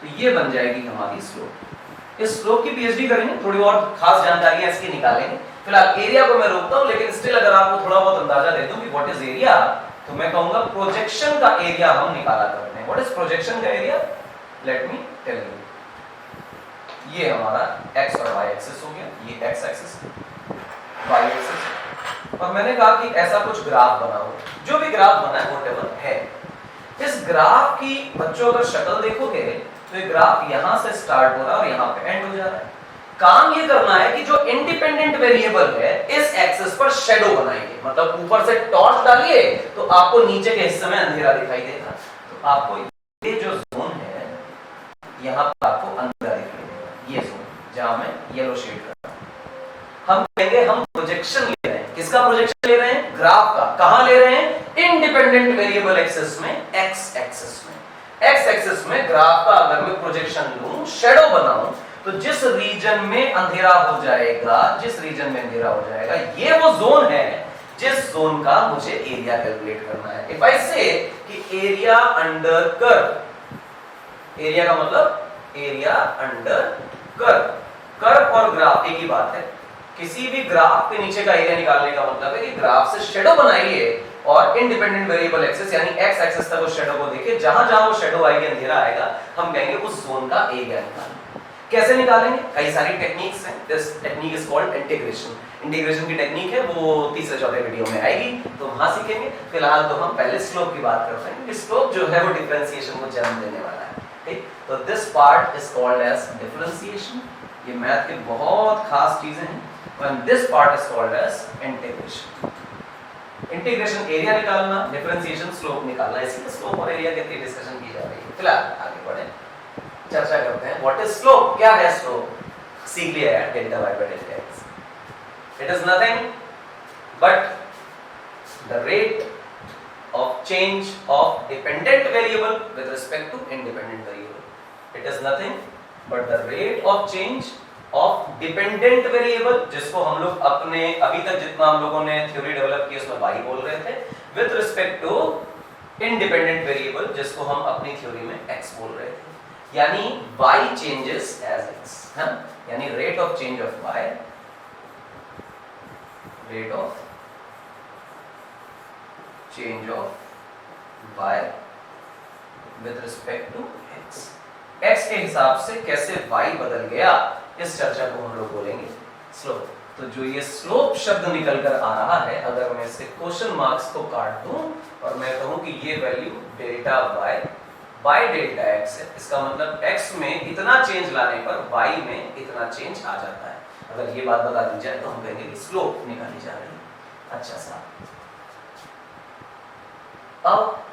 तो ये बन जाएगी हमारी स्लोप। इस स्लोप की पीएचडी करेंगे, थोड़ी और खास जानकारी इसकी निकालेंगे। फिलहाल एरिया को मैं रोकता हूं, लेकिन स्टिल अगर आपको थोड़ा बहुत अंदाजा दे दूं कि व्हाट इज एरिया, तो मैं कहूंगा प्रोजेक्शन का एरिया हम निकाला करते हैं। व्हाट इज प्रोजेक्शन का area? Let me tell you. ये हमारा x और y एक्सिस हो गया, ये x एक्सिस, y एक्सिस, और मैंने कहा कि ऐसा कुछ ग्राफ बना हो। जो भी ग्राफ बना है व्हाटएवर है, इस ग्राफ की बच्चों अगर शक्ल देखोगे तो ये ग्राफ यहां से स्टार्ट हो रहा है और यहां पे एंड हो जा रहा है। काम ये करना है कि जो इंडिपेंडेंट वेरिएबल है इस एक्सिस पर शेडो बनाएंगे, मतलब ऊपर से टॉर्च डालिए तो आपको नीचे के हिस्से में अंधेरा दिखाई देगा। तो आपको ये जो जोन है यहां पर आपको अंधेरा दिखाई देगा, ये जोन जहां मैं येलो शेड कर रहा हूं। हम कहेंगे हम प्रोजेक्शन ले रहे हैं। किसका प्रोजेक्शन ग्राफ का कहां ले रहे हैं, इंडिपेंडेंट वेरिएबल एक्सिस में, एक्स एक्सिस में। एक्स एक्सिस में ग्राफ का अगर मैं प्रोजेक्शन लूं, शैडो बनाऊं, तो जिस रीजन में अंधेरा हो जाएगा, जिस रीजन में अंधेरा हो जाएगा, ये वो जोन है जिस जोन का मुझे एरिया कैलकुलेट करना है। इफ आई से कि एरिया अंडर कर्व, एरिया का मतलब एरिया अंडर कर्व, कर्व और ग्राफ एक ही बात है। किसी भी ग्राफ के नीचे का एरिया निकालने का मतलब है कि ग्राफ से शैडो बनाइए और इंडिपेंडेंट वेरिएबल एक्सिस यानी एक्स एक्सिस तक उस शैडो को देखिए, जहां जहां वो शैडो आएगी, अंधेरा आएगा, हम कहेंगे उस जोन का एरिया निकालना। कैसे निकालेंगे, कई सारी टेक्निक्स हैं। This technique is called integration. Integration की टेक्निक है, वो तीसरे चौथे वीडियो में आएगी, तो वहां सीखेंगे। फिलहाल तो हम पहले स्लोप की बात करते हैं, क्योंकि स्लोप जो है वो डिफरेंशिएशन को जन्म देने वाला है। ठीक, तो this part is called as differentiation. ये मैथ के बहुत खास चीजें हैं। and this part is called as integration. Integration area निकालना, डिफरेंशिएशन स्लोप निकालना, इसी पे स्लोप और एरिया की डिस्कशन की जा रही है। फिलहाल आगे बढ़े, चर्चा करते हैं व्हाट इज स्लोप, क्या है स्लोप। सीख लिया है delta Y by delta X, it is nothing but the rate of change of dependent variable with respect to independent variable. It is nothing but the rate of change of dependent variable, जिसको हम लोग अपने अभी तक जितना हम लोगों ने थ्योरी डेवलप की उसमें y बोल रहे थे, with respect to independent variable, जिसको हम अपनी थ्योरी में x बोल रहे थे। यानी y चेंजेस एज x, है, यानी rate of change of y, rate of change of y with respect to x, x के हिसाब से कैसे y बदल गया, इस चर्चा को हम लोग बोलेंगे स्लोप। तो जो ये स्लोप शब्द निकल कर आ रहा है, अगर मैं इससे क्वेश्चन मार्क्स को काट दूं और मैं कहूं कि ये value delta y by delta x है, इसका मतलब x में इतना चेंज लाने पर y में इतना चेंज आ जाता है। अगर ये बात बता दी जाए तो हम कहेंगे कि स्लोप निकाली जा रही है। अच्छा सा, अब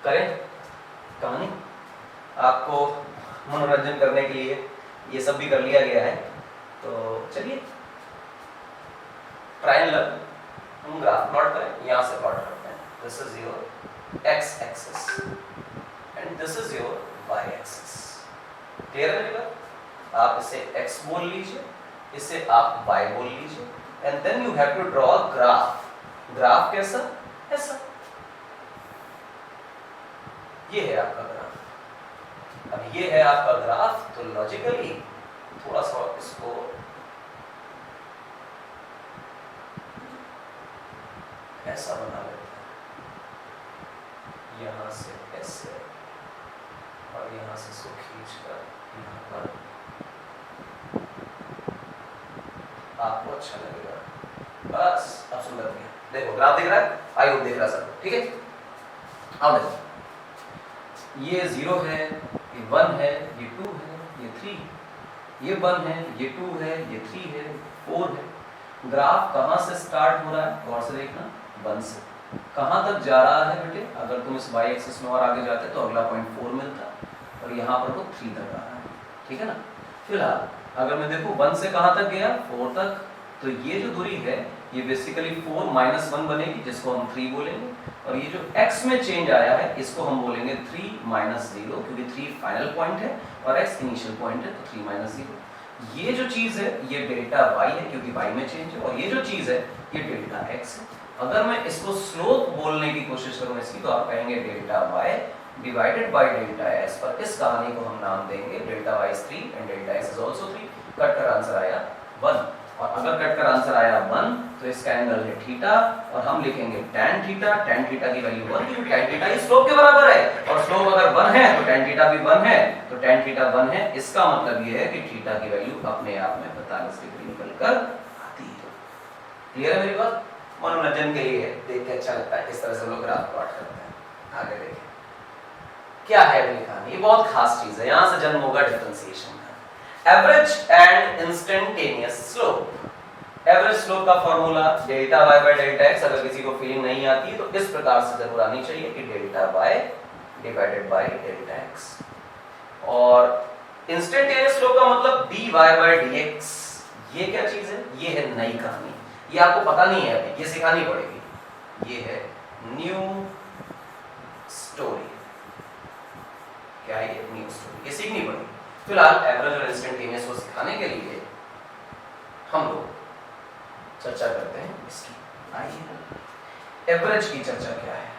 करें कहानी, आपको मनोरंजन करने के लिए ये सब भी कर लिया गया है, तो चलिए ट्रायंगल हम ग्राफ प्लॉट करें, यहां से प्लॉट करते हैं। This is your x axis and this is your y axis. Clear है मेरी बात? आप इसे x बोल लीजिए, इसे आप y बोल लीजिए, and then you have to draw a graph. Graph कैसा, ऐसा, ये है आपका ग्राफ। अब ये है आपका ग्राफ, तो लॉजिकली थोड़ा सा इसको ऐसा बना लेते हैं, यहां से ऐसे और यहां से इसको खींचकर यहां पर, आपको अच्छा लगेगा। बस अब सुंदर दिया, देखो ग्राफ दिख रहा है, आई होप दिख रहा है सब, ठीक है। अब देखो, ये 0 है, ये 1 है, ये 2 है, ये 3, ये 1 है, ये 2 है, ये 3 है, 4 है। ग्राफ कहां से स्टार्ट हो रहा है, गौर से देखना, 1 से कहां तक जा रहा है बेटे। अगर तुम इस y एक्सिस में और आगे जाते तो अगला पॉइंट 4 मिलता, और यहां पर तो 3 तक आ रहा है, ठीक है ना। फिलहाल अगर मैं देखूं 1 से कहां तक गया, 4 तक, तो ये जो दूरी है ये बेसिकली 4 - 1 बनेगी, जिसको हम 3 बोलेंगे, और ये जो x में चेंज आया है इसको हम बोलेंगे 3 - 0, क्योंकि 3 फाइनल पॉइंट है और x इनिशियल पॉइंट है, तो 3 - 0। ये जो चीज है ये डेल्टा y है, क्योंकि y में चेंज है, और ये जो चीज है ये डेल्टा x है। अगर मैं इसको स्लोप बोलने की कोशिश करूं इसकी, तो आप कहेंगे delta y divided by delta s, पर इस कहानी को हम नाम देंगे delta y is 3 and delta s is also 3। Cut कर आंसर आया 1, और अगर कट कर आंसर आया 1 तो इसका एंगल है थीटा, और हम लिखेंगे tan थीटा। tan थीटा की वैल्यू 1, क्योंकि tan थीटा इस स्लोप के बराबर है, और स्लोप अगर 1 है तो tan थीटा भी 1 है, तो tan थीटा 1 है। इसका मतलब ये है कि थीटा की वैल्यू अपने आप में 45 डिग्री निकलकर आती है। क्लियर है मेरी बात? मनोरंजन के लिए देख के अच्छा लगता है, इस तरह से लोग ग्राफ प्लॉट करते हैं। आगे देखें क्या है कहानी, ये बहुत खास चीज है, यहां से जन्म होगा डिफरेंशिएशन का। Average and instantaneous slope. Average slope का formula delta y by delta x। अगर किसी को फीलिंग नहीं आती तो इस प्रकार से जरूर आनी चाहिए कि delta y divided by delta x। और इंस्टेंटेनियस स्लोप का मतलब dy बाय dx। ये क्या चीज है, ये है नई कहानी, ये आपको पता नहीं है अभी, ये सिखानी पड़ेगी। ये है न्यू स्टोरी। क्या है ये? New story. ये सीखनी पड़ेगी। फिलहाल एवरेज और इंस्टेंटेनियस को सिखाने के लिए हम लोग चर्चा करते हैं इसकी। आइए एवरेज की चर्चा क्या है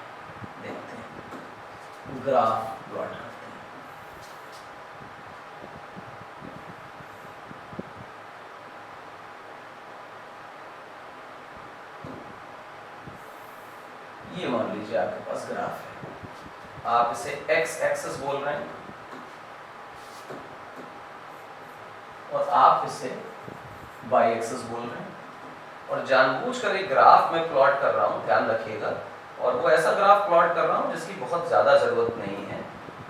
देखते हैं। ग्राफ प्लॉट करते हैं। ये मान लीजिए आपके पास ग्राफ है, आप इसे एक्स एक्सिस बोल रहे हैं और आप इसे वाई एक्सिस बोल रहे हैं, और जानबूझकर एक ग्राफ में प्लॉट कर रहा हूं, ध्यान रखिएगा, और वो ऐसा ग्राफ प्लॉट कर रहा हूं जिसकी बहुत ज्यादा जरूरत नहीं है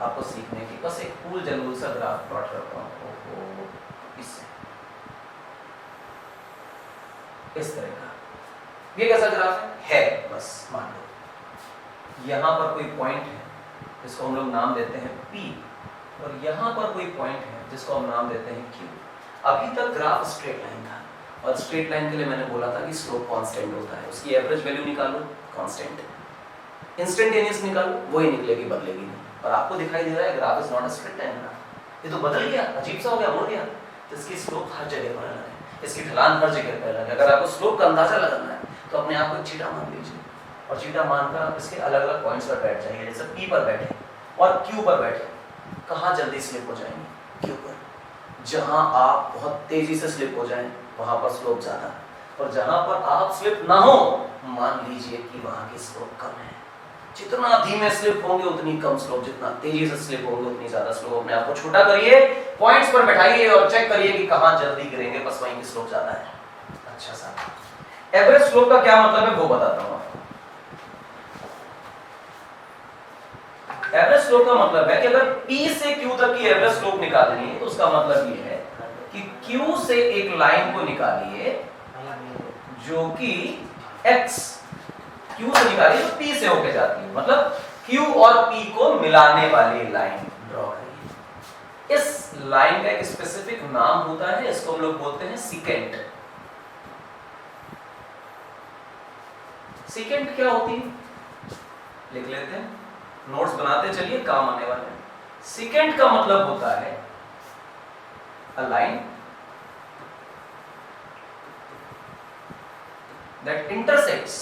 आपको सीखने की, बस एक कूल जलूल सा ग्राफ प्लॉट करता हूं। ओहो, इससे इस तरह का ये कैसा ग्राफ है बस मान लो यहां पर कोई पॉइंट है जिसको हम लोग नाम देते हैं P, और यहां पर कोई पॉइंट है जिसको हम नाम देते हैं Q। अभी तक ग्राफ स्ट्रेट लाइन था, और स्ट्रेट लाइन के लिए मैंने बोला था कि स्लोप कांस्टेंट होता है, उसकी एवरेज वैल्यू निकालो कांस्टेंट, इंस्टेंटेनियस निकालो वही निकलेगी, बदलेगी नहीं। और आपको दिखाई दे रहा है graph is not a straight line graph, ये तो बदल गया, अजीब सा हो गया, मुड़ गया। तो इसकी स्लोप हर जगह पर अलग है, इसकी ढलान हर जगह पर अलग है। अगर आपको स्लोप का अंदाजा लगाना है तो अपने आप को एक चीटा मान लीजिए, और चीटा मानकर आप इसके अलग अलग पॉइंट्स पर बैठ जाइए। जैसे P पर बैठे और Q पर बैठे, कहाँ जल्दी स्लिप हो जाएंगे? Q पर। जहां आप बहुत तेजी से स्लिप हो जाएं वहां पर स्लोप ज्यादा, और जहां पर आप स्लिप ना हो मान लीजिए कि वहां की स्लोप कम है। जितना धीमे स्लिप होंगे उतनी कम स्लोप, जितना तेजी से स्लिप होंगे उतनी ज्यादा स्लोप। अपने आप को छोटा करिए, पॉइंट्स पर बैठाइए और चेक करिए कि कहां जल्दी गिरेंगे, बस वहीं की स्लोप ज्यादा है। अच्छा सा एवरेज स्लोप का क्या मतलब है वो बताता हूं आपको। एवरेज स्लोप का मतलब है कि अगर P से Q तक की एवरेज स्लोप निकालनी है तो उसका मतलब ये है कि Q से एक लाइन को निकालिए जो कि X, Q से निकालिए तो P से होके जाती है, मतलब Q और P को मिलाने वाली लाइन ड्रॉ करिए। इस लाइन का एक स्पेसिफिक नाम होता है, इसको हम लोग बोलते हैं सीकेंट। सीकेंट क्या होती है लिख लेते हैं, नोट्स बनाते चलिए, काम आने वाले हैं। सीकेंट का मतलब होता है a line that intersects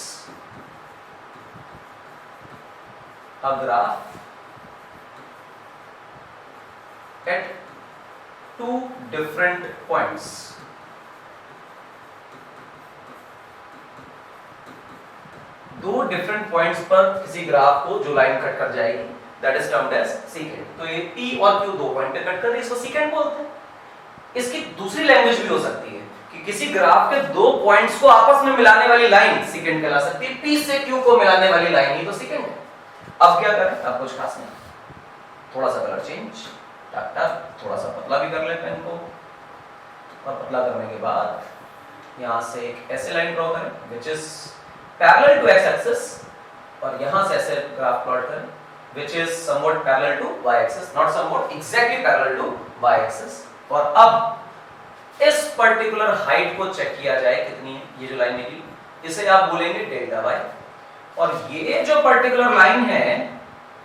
a graph at two different points. दो डिफरेंट पॉइंट्स पर किसी ग्राफ को जो लाइन कट कर जाएगी that is termed as secant. तो ये P और Q दो पॉइंट पे कट कर रही है, इसको सीकेंट बोलते हैं। इसकी दूसरी लैंग्वेज भी हो सकती है कि किसी ग्राफ के दो पॉइंट्स को आपस में मिलाने वाली लाइन सीकेंट कहला सकती है। P से Q को मिलाने वाली लाइन ही तो सीकेंट है। अब क्या करें? अब कुछ खास नहीं, थोड़ा सा कलर चेंज, टक टक, थोड़ा सा पतला भी कर लेते हैं इनको, और पतला करने के बाद यहां से एक ऐसे लाइन ड्रॉ करें which is parallel to x axis, और यहां से ऐसे ग्राफ प्लॉट करें which is somewhat parallel to y axis, not somewhat, exactly parallel to y axis। और अब इस पर्टिकुलर हाइट को चेक किया जाए कितनी है, ये जो लाइन निकली इसे आप बोलेंगे डेल्टा y, और ये जो पर्टिकुलर लाइन है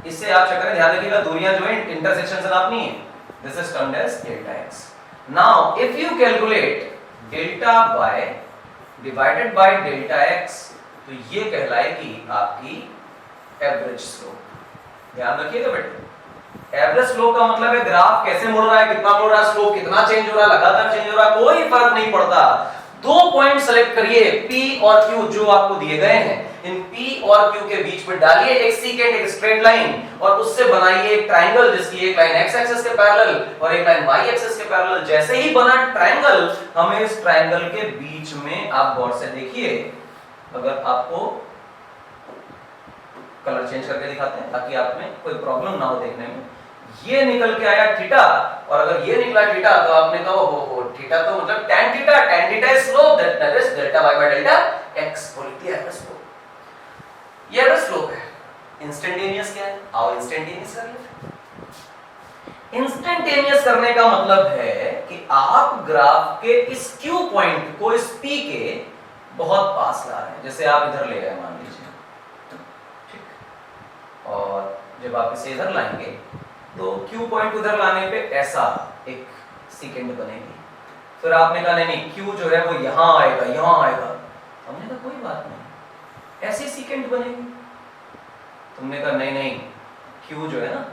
इसे आप चेक करें, ध्यान रखिएगा दूरियां जो है इंटरसेक्शन से नापनी है, this is termed as delta x। Now if you calculate delta y divided by delta x तो ये कहलाएगी आपकी एवरेज स्लोप। ध्यान रखिएगा बेटे, एवरेज स्लोप का मतलब है ग्राफ कैसे मुड़ रहा है, कितना मुड़ रहा है, स्लोप कितना चेंज हो रहा है, लगातार चेंज हो रहा है, कोई फर्क नहीं पड़ता। दो पॉइंट सेलेक्ट करिए P और Q जो आपको दिए गए हैं, इन P और Q के बीच में डालिए एक सीकेंट, एक स्ट्रेट लाइन, और उससे बनाइए एक ट्रायंगल जिसकी एक लाइन x एक्सिस के पैरेलल और एक लाइन y एक्सिस के पैरेलल। जैसे ही बना ट्रायंगल, हमें इस ट्रायंगल के बीच में, आप गौर से देखिए, अगर आपको कलर चेंज करके दिखाते हैं ताकि आप में कोई प्रॉब्लम ना हो देखने में, ये निकल के आया थीटा, और अगर ये निकला थीटा तो आपने कहा हो थीटा तो मतलब tan theta, tan theta is slope that is delta y by delta x, बोलती है एवरेज स्लोप। ये एवरेज स्लोप है। इंस्टेंटेनियस क्या है? आओ इंस्टेंटेनियस कर लेते हैं। इंस्टेंटेनियस करने का मतलब है कि आप ग्राफ के इस Q पॉइंट को इस P के बहुत पास ला रहे हैं। जैसे आप इधर ले गए मान लीजिए, जब आप इसे इधर लाएंगे तो Q पॉइंट उधर लाने पे ऐसा एक सीकेंड बनेगी। फिर आपने कहा नहीं Q जो है वो यहाँ आएगा, यहाँ आएगा। हमने कहा कोई बात नहीं, ऐसे सीकेंड बनेगी। तुमने कहा नहीं Q जो है ना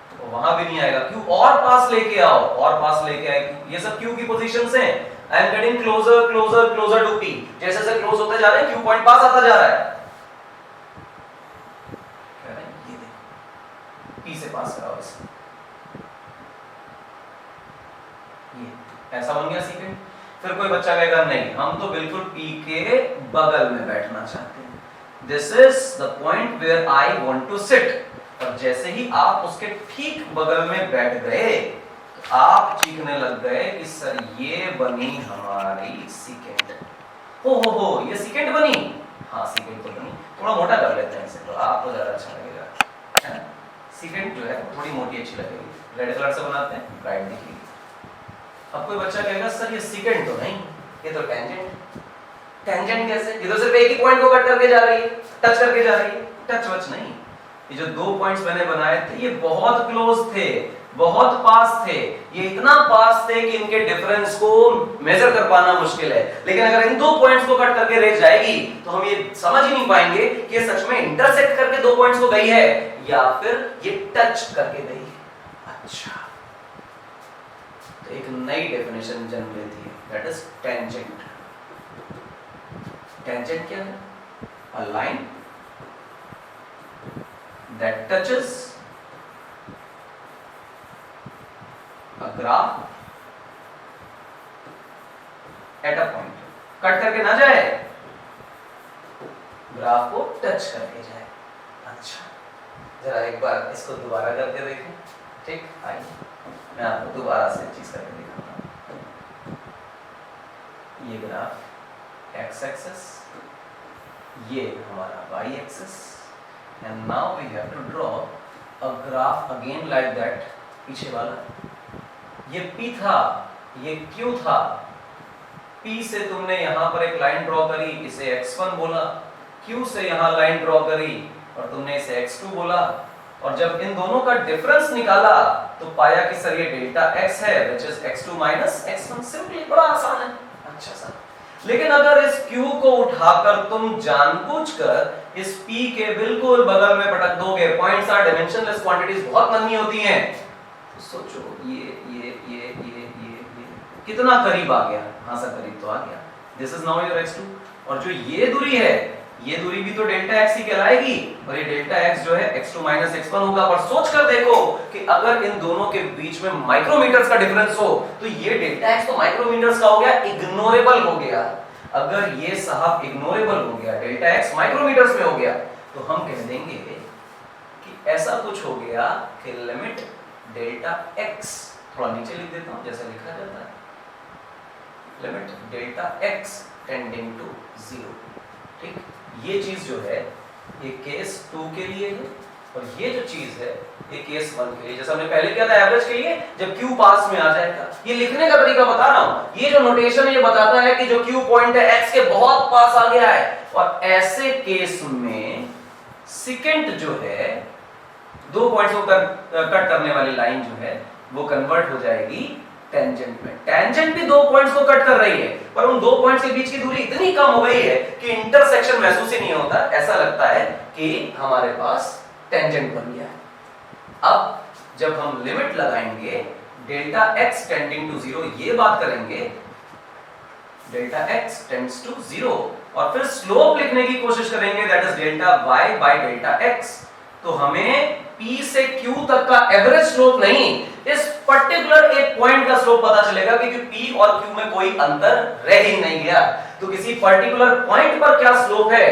तो वहां भी नहीं आएगा, Q और पास लेके आओ, और पास लेके आए। ये सब Q की पोजीशंस हैं। I am getting closer closer closer to P। जैसे जैसे क्लोज होते जा रहे हैं Q पॉइंट पास आता जा रहा है। कह रहे हैं ये देखो P से पास कराओ इसे, ये ऐसा बन गया सीकेंड। फिर कोई बच्चा कहेगा नहीं हम तो बिल्कुल P के बगल में बैठना चाहते हैं, this is the point where I want to sit. और जैसे ही आप उसके ठीक बगल में बैठ गए तो आप चीखने लग गए कि सर ये बनी हमारी सीकेंड। हो ये सीकेंड बनी। हाँ सीकेंड तो बनी, थोड़ा मोटा कर लेते हैं इसे तो आपको ज्यादा अच्छा लगेगा, है? सीकेंड जो है थोड़ी मोटी अच्छी लगेगी। रेड कलर से बनाते हैं, ब्राइट दिखेगी। अब कोई बच्चा कहेगा सर ये सीकेंड तो नहीं, ये तो टेंजेंट। टेंजेंट कैसे? ये तो सिर्फ एक ही पॉइंट को कट करके जा रही है, टच करके जा रही है। टच वच नहीं, ये जो 2 पॉइंट्स मैंने बनाए थे ये बहुत क्लोज थे, बहुत पास थे। ये इतना पास थे कि इनके डिफरेंस को मेजर कर पाना मुश्किल है। लेकिन अगर इन 2 पॉइंट्स को कट करके रह जाएगी तो हम ये समझ ही नहीं पाएंगे कि ये सच में इंटरसेक्ट करके 2 पॉइंट्स को गई है या फिर ये टच करके गई है। अच्छा, तो एक नई डेफिनेशन जन्म लेती है, दैट इज टेंजेंट। टेंजेंट क्या है? A line that touches a graph at a point, cut करके ना जाए, ग्राफ को टच करके जाए। अच्छा, जरा एक बार इसको दोबारा करके देखें। ठीक, आइए मैं आपको दोबारा से चीज करके दिखाता हूं। ये ग्राफ एक्स एक्सिस, ये हमारा Y axis, and now we have to draw a graph again like that। पीछे वाला ये P था, ये Q था। P से तुमने यहाँ पर एक लाइन ड्रॉ करी, इसे x1 बोला। Q से यहाँ लाइन ड्रॉ करी और तुमने इसे x2 बोला। और जब इन दोनों का डिफरेंस निकाला तो पाया कि सर ये डेल्टा x है, which is x2 minus x1। Simply, बड़ा आसान है। अच्छा सर, लेकिन अगर इस Q को उठाकर तुम जानबूझकर इस P के बिल्कुल बगल में पटक दोगे, पॉइंट्स आर डायमेंशनलेस क्वांटिटीज, बहुत नन्ही होती हैं, तो सोचो ये कितना करीब आ गया। हाँ सर करीब तो आ गया। This is now your x2। और जो ये दूरी है, ये दूरी भी तो डेल्टा x ही कहलाएगी, और ये डेल्टा x जो है x2 minus x1 होगा। पर सोच कर देखो कि अगर इन दोनों के बीच में माइक्रोमीटर्स का डिफरेंस हो तो ये डेल्टा x तो माइक्रोमीटर्स का हो गया, इग्नोरेबल हो गया। अगर ये साहब इग्नोरेबल हो गया, डेल्टा x माइक्रोमीटर्स में हो गया, तो हम कह देंगे कि ऐसा कुछ हो गया कि लिमिट डेल्टा x, थोड़ा नीचे लिख देता हूं जैसे लिखा जाता है, limit delta x tending to 0। ठीक, ये चीज जो है ये केस 2 के लिए है, और ये जो चीज है ये केस 1 के लिए। जैसा हमने पहले किया था एवरेज के लिए, जब Q पास में आ जाएगा। ये लिखने का तरीका बता रहा हूं, ये जो नोटेशन है ये बताता है कि जो Q पॉइंट है x के बहुत पास आ गया है, और ऐसे केस में सेकेंड जो है 2 पॉइंट्स को कट करने वाली लाइन जो है वो कन्वर्ट हो जाएगी टेंजेंट में। टेंजेंट भी 2 पॉइंट्स को कट कर रही है, पर उन 2 पॉइंट्स के बीच की दूरी इतनी कम हो गई है कि इंटरसेक्शन महसूस ही नहीं होता। ऐसा लगता है कि हमारे पास टेंजेंट बन गया है। अब जब हम लिमिट लगाएंगे डेल्टा x टेंडिंग टू 0, ये बात करेंगे डेल्टा x टेंड्स टू 0, और फिर स्लोप लिखने की कोशिश करेंगे, that is delta y by delta x। तो हमें P से Q तक का एवरेज स्लोप नहीं, इस पर्टिकुलर एक पॉइंट का स्लोप पता चलेगा, क्योंकि P और Q में कोई अंतर रह ही नहीं गया। तो किसी पर्टिकुलर पॉइंट पर क्या स्लोप है,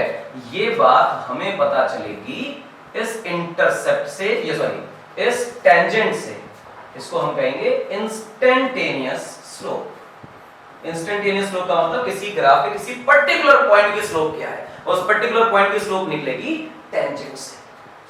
ये बात हमें पता चलेगी इस इंटरसेप्ट से, ये सॉरी इस टेंजेंट से। इसको हम कहेंगे इंस्टेंटेनियस स्लोप। इंस्टेंटेनियस स्लोप का मतलब किसी ग्राफ के किसी पर्टिकुलर पॉइंट की स्लोप क्या है, उस पर्टिकुलर पॉइंट की स्लोप निकलेगी टेंजेंट से।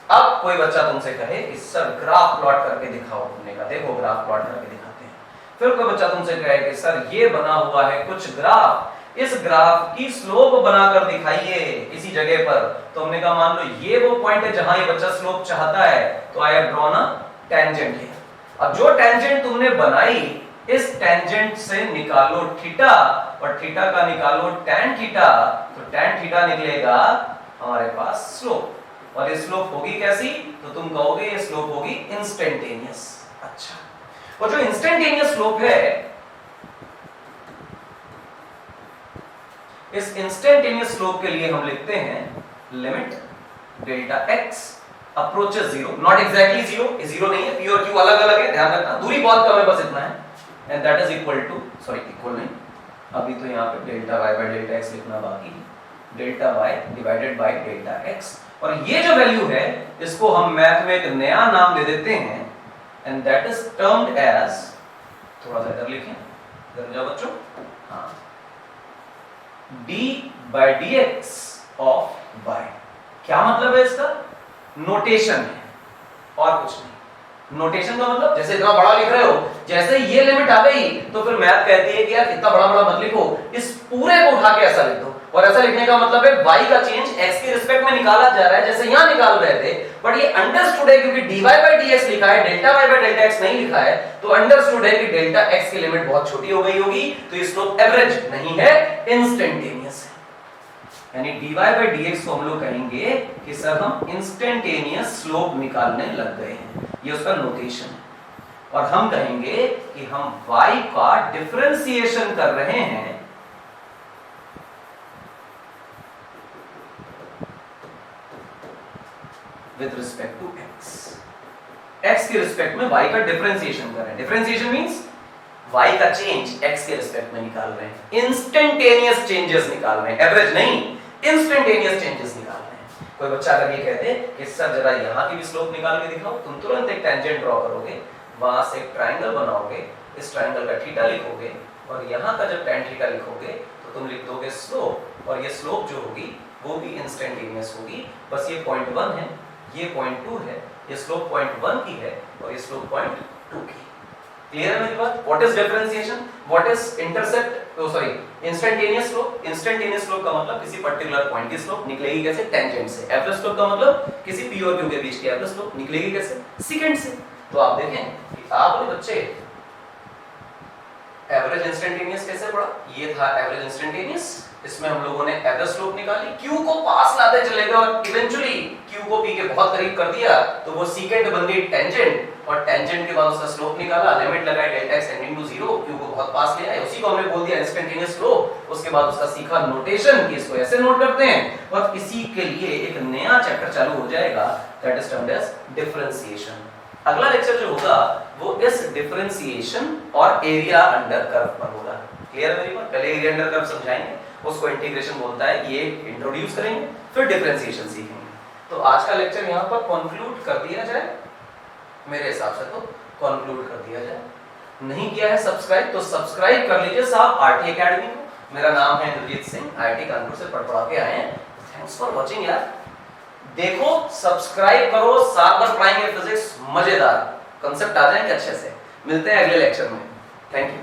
अब कोई बच्चा तुमसे कहे कि सर ग्राफ प्लॉट करके दिखाओ, तुमने कहा देखो ग्राफ प्लॉट करके दिखाते हैं। फिर कोई बच्चा तुमसे कहे कि सर ये बना हुआ है कुछ ग्राफ, इस ग्राफ की स्लोप बनाकर दिखाइए किसी जगह पर। तो हमने कहा मान लो ये वो पॉइंट है जहां ये बच्चा स्लोप चाहता है, तो I have drawn a tangent here. अब जो टेंजेंट तुमने बनाई, इस टेंजेंट से निकालो थीटा, और थीटा का निकालो tan थीटा, तो tan थीटा निकलेगा हमारे पास स्लोप। और ये स्लोप होगी कैसी, तो तुम कहोगे ये स्लोप होगी इंस्टेंटेनियस। अच्छा, और जो इंस्टेंटेनियस स्लोप है, इस इंस्टेंटेनियस स्लोप के लिए हम लिखते हैं limit delta x approaches zero, not exactly zero, ये जीरो नहीं है, p और q अलग अलग है, ध्यान रखना, दूरी बहुत कम है, बस इतना है। And that is equal to, sorry equal नहीं, अभी तो यहाँ पे delta y by delta x लिखना बाकी है, delta y divided by delta x। और ये जो वैल्यू है, इसको हम मैथ में एक नया नाम दे देते हैं, and that is termed as, थोड़ा सा इधर लिखें, इधर जाओ बच्चों, हाँ, d by dx of y। क्या मतलब है इसका, नोटेशन है और कुछ नहीं। नोटेशन का मतलब जैसे इतना बड़ा लिख रहे हो, जैसे ये लिमिट आ गई तो फिर मैथ कहती है कि यार इतना बड़ा बड़ा मत लिखो, इस पूरे को उठा के ऐसा लिख दो। और ऐसा लिखने का मतलब है y का चेंज x के रिस्पेक्ट में निकाला जा रहा है, जैसे यहां निकाल रहे थे, बट ये अंडरस्टूड है क्योंकि dy by dx लिखा है, delta y by delta x नहीं लिखा है, तो अंडरस्टूड है कि डेल्टा x की लिमिट बहुत छोटी हो गई होगी, तो ये स्लोप एवरेज नहीं है, इंस्टेंटेनियस है। यानी dy by dx को हम लोग कहेंगे कि सर हम इंस्टेंटेनियस स्लोप निकालने लग गए हैं, ये उसका नोटेशन है। और हम कहेंगे कि हम y का डिफरेंशिएशन कर रहे हैं with respect to x, x के रिस्पेक्ट में y का डिफरेंशिएशन कर रहे हैं। डिफरेंशिएशन मींस y का चेंज x के रिस्पेक्ट में निकाल रहे हैं, इंस्टेंटेनियस चेंजेस निकाल रहे हैं, एवरेज नहीं, इंस्टेंटेनियस चेंजेस निकाल रहे हैं। कोई बच्चा अगर ये कहते कि सर जरा यहाँ की भी स्लोप निकाल के दिखाओ, तुम तुरंत एक टेंजेंट ड्रॉ करोगे, वहां से एक ट्रायंगल बनाओगे, इस ट्रायंगल का थीटा लिखोगे, और यहाँ का जब tan थीटा लिखोगे तो तुम लिख दोगे स्लोप, और ये स्लोप जो होगी वो भी इंस्टेंटेनियस होगी। बस ये पॉइंट 1 है, ये पॉइंट 2 है, ये स्लोप पॉइंट 1 की है और ये स्लोप पॉइंट 2 की। क्लियर है मेरी बात? What is differentiation, what is intercept, sorry instantaneous slope. Instantaneous slope का मतलब किसी पर्टिकुलर पॉइंट की स्लोप निकलेगी कैसे, टेंजेंट से। एवरेज स्लोप का मतलब किसी p और q के बीच की एवरेज स्लोप निकलेगी कैसे, सेकंड से। तो आप देखें कि आपने बच्चे एवरेज इंस्टेंटेनियस कैसे पढ़ा, ये था एवरेज इंस्टेंटेनियस, इसमें हम लोगों ने एवरेज स्लोप निकाली, q को पास लाते चले गए और इवेंचुअली q को p के बहुत करीब कर दिया, तो वो सेकंड बन गई टेंजेंट, और टेंजेंट के बाद उसका स्लोप निकाला, लिमिट लगाई delta x tending to 0, q को बहुत पास ले आए, उसी को हमने बोल दिया इंस्टेंटेनियस स्लोप। उसके बाद उसका सीखा नोटेशन कि इसको ऐसे नोट करते हैं, और इसी के लिए एक नया चैप्टर चालू हो जाएगा, that is termed as differentiation. अगला लेक्चर जो होगा वो इस डिफरेंशिएशन और एरिया अंडर कर्व पर होगा। क्लियर है मेरी बात? पहले एरिया अंडर कर्व समझाएंगे, उसको इंटीग्रेशन बोलता है, ये इंट्रोड्यूस करेंगे, फिर डिफरेंशिएशन सीखेंगे। तो आज का लेक्चर यहाँ पर कंक्लूड कर दिया जाए, मेरे हिसाब से तो कंक्लूड कर दिया जाए। नहीं किया है सब्सक्राइब तो सब्सक्राइब कर लीजिए साहब आरटी एकेडमी को। मेरा नाम है इंद्रजीत सिंह, आईआईटी कानपुर से पढ़ के आए हैं। थैंक्स फॉर वॉचिंग यार। देखो सब्सक्राइब करो, साथ में पढ़ाएंगे फिजिक्स, मजेदार कंसेप्ट आ जाएंगे अच्छे से। मिलते हैं अगले लेक्चर में। Thank you.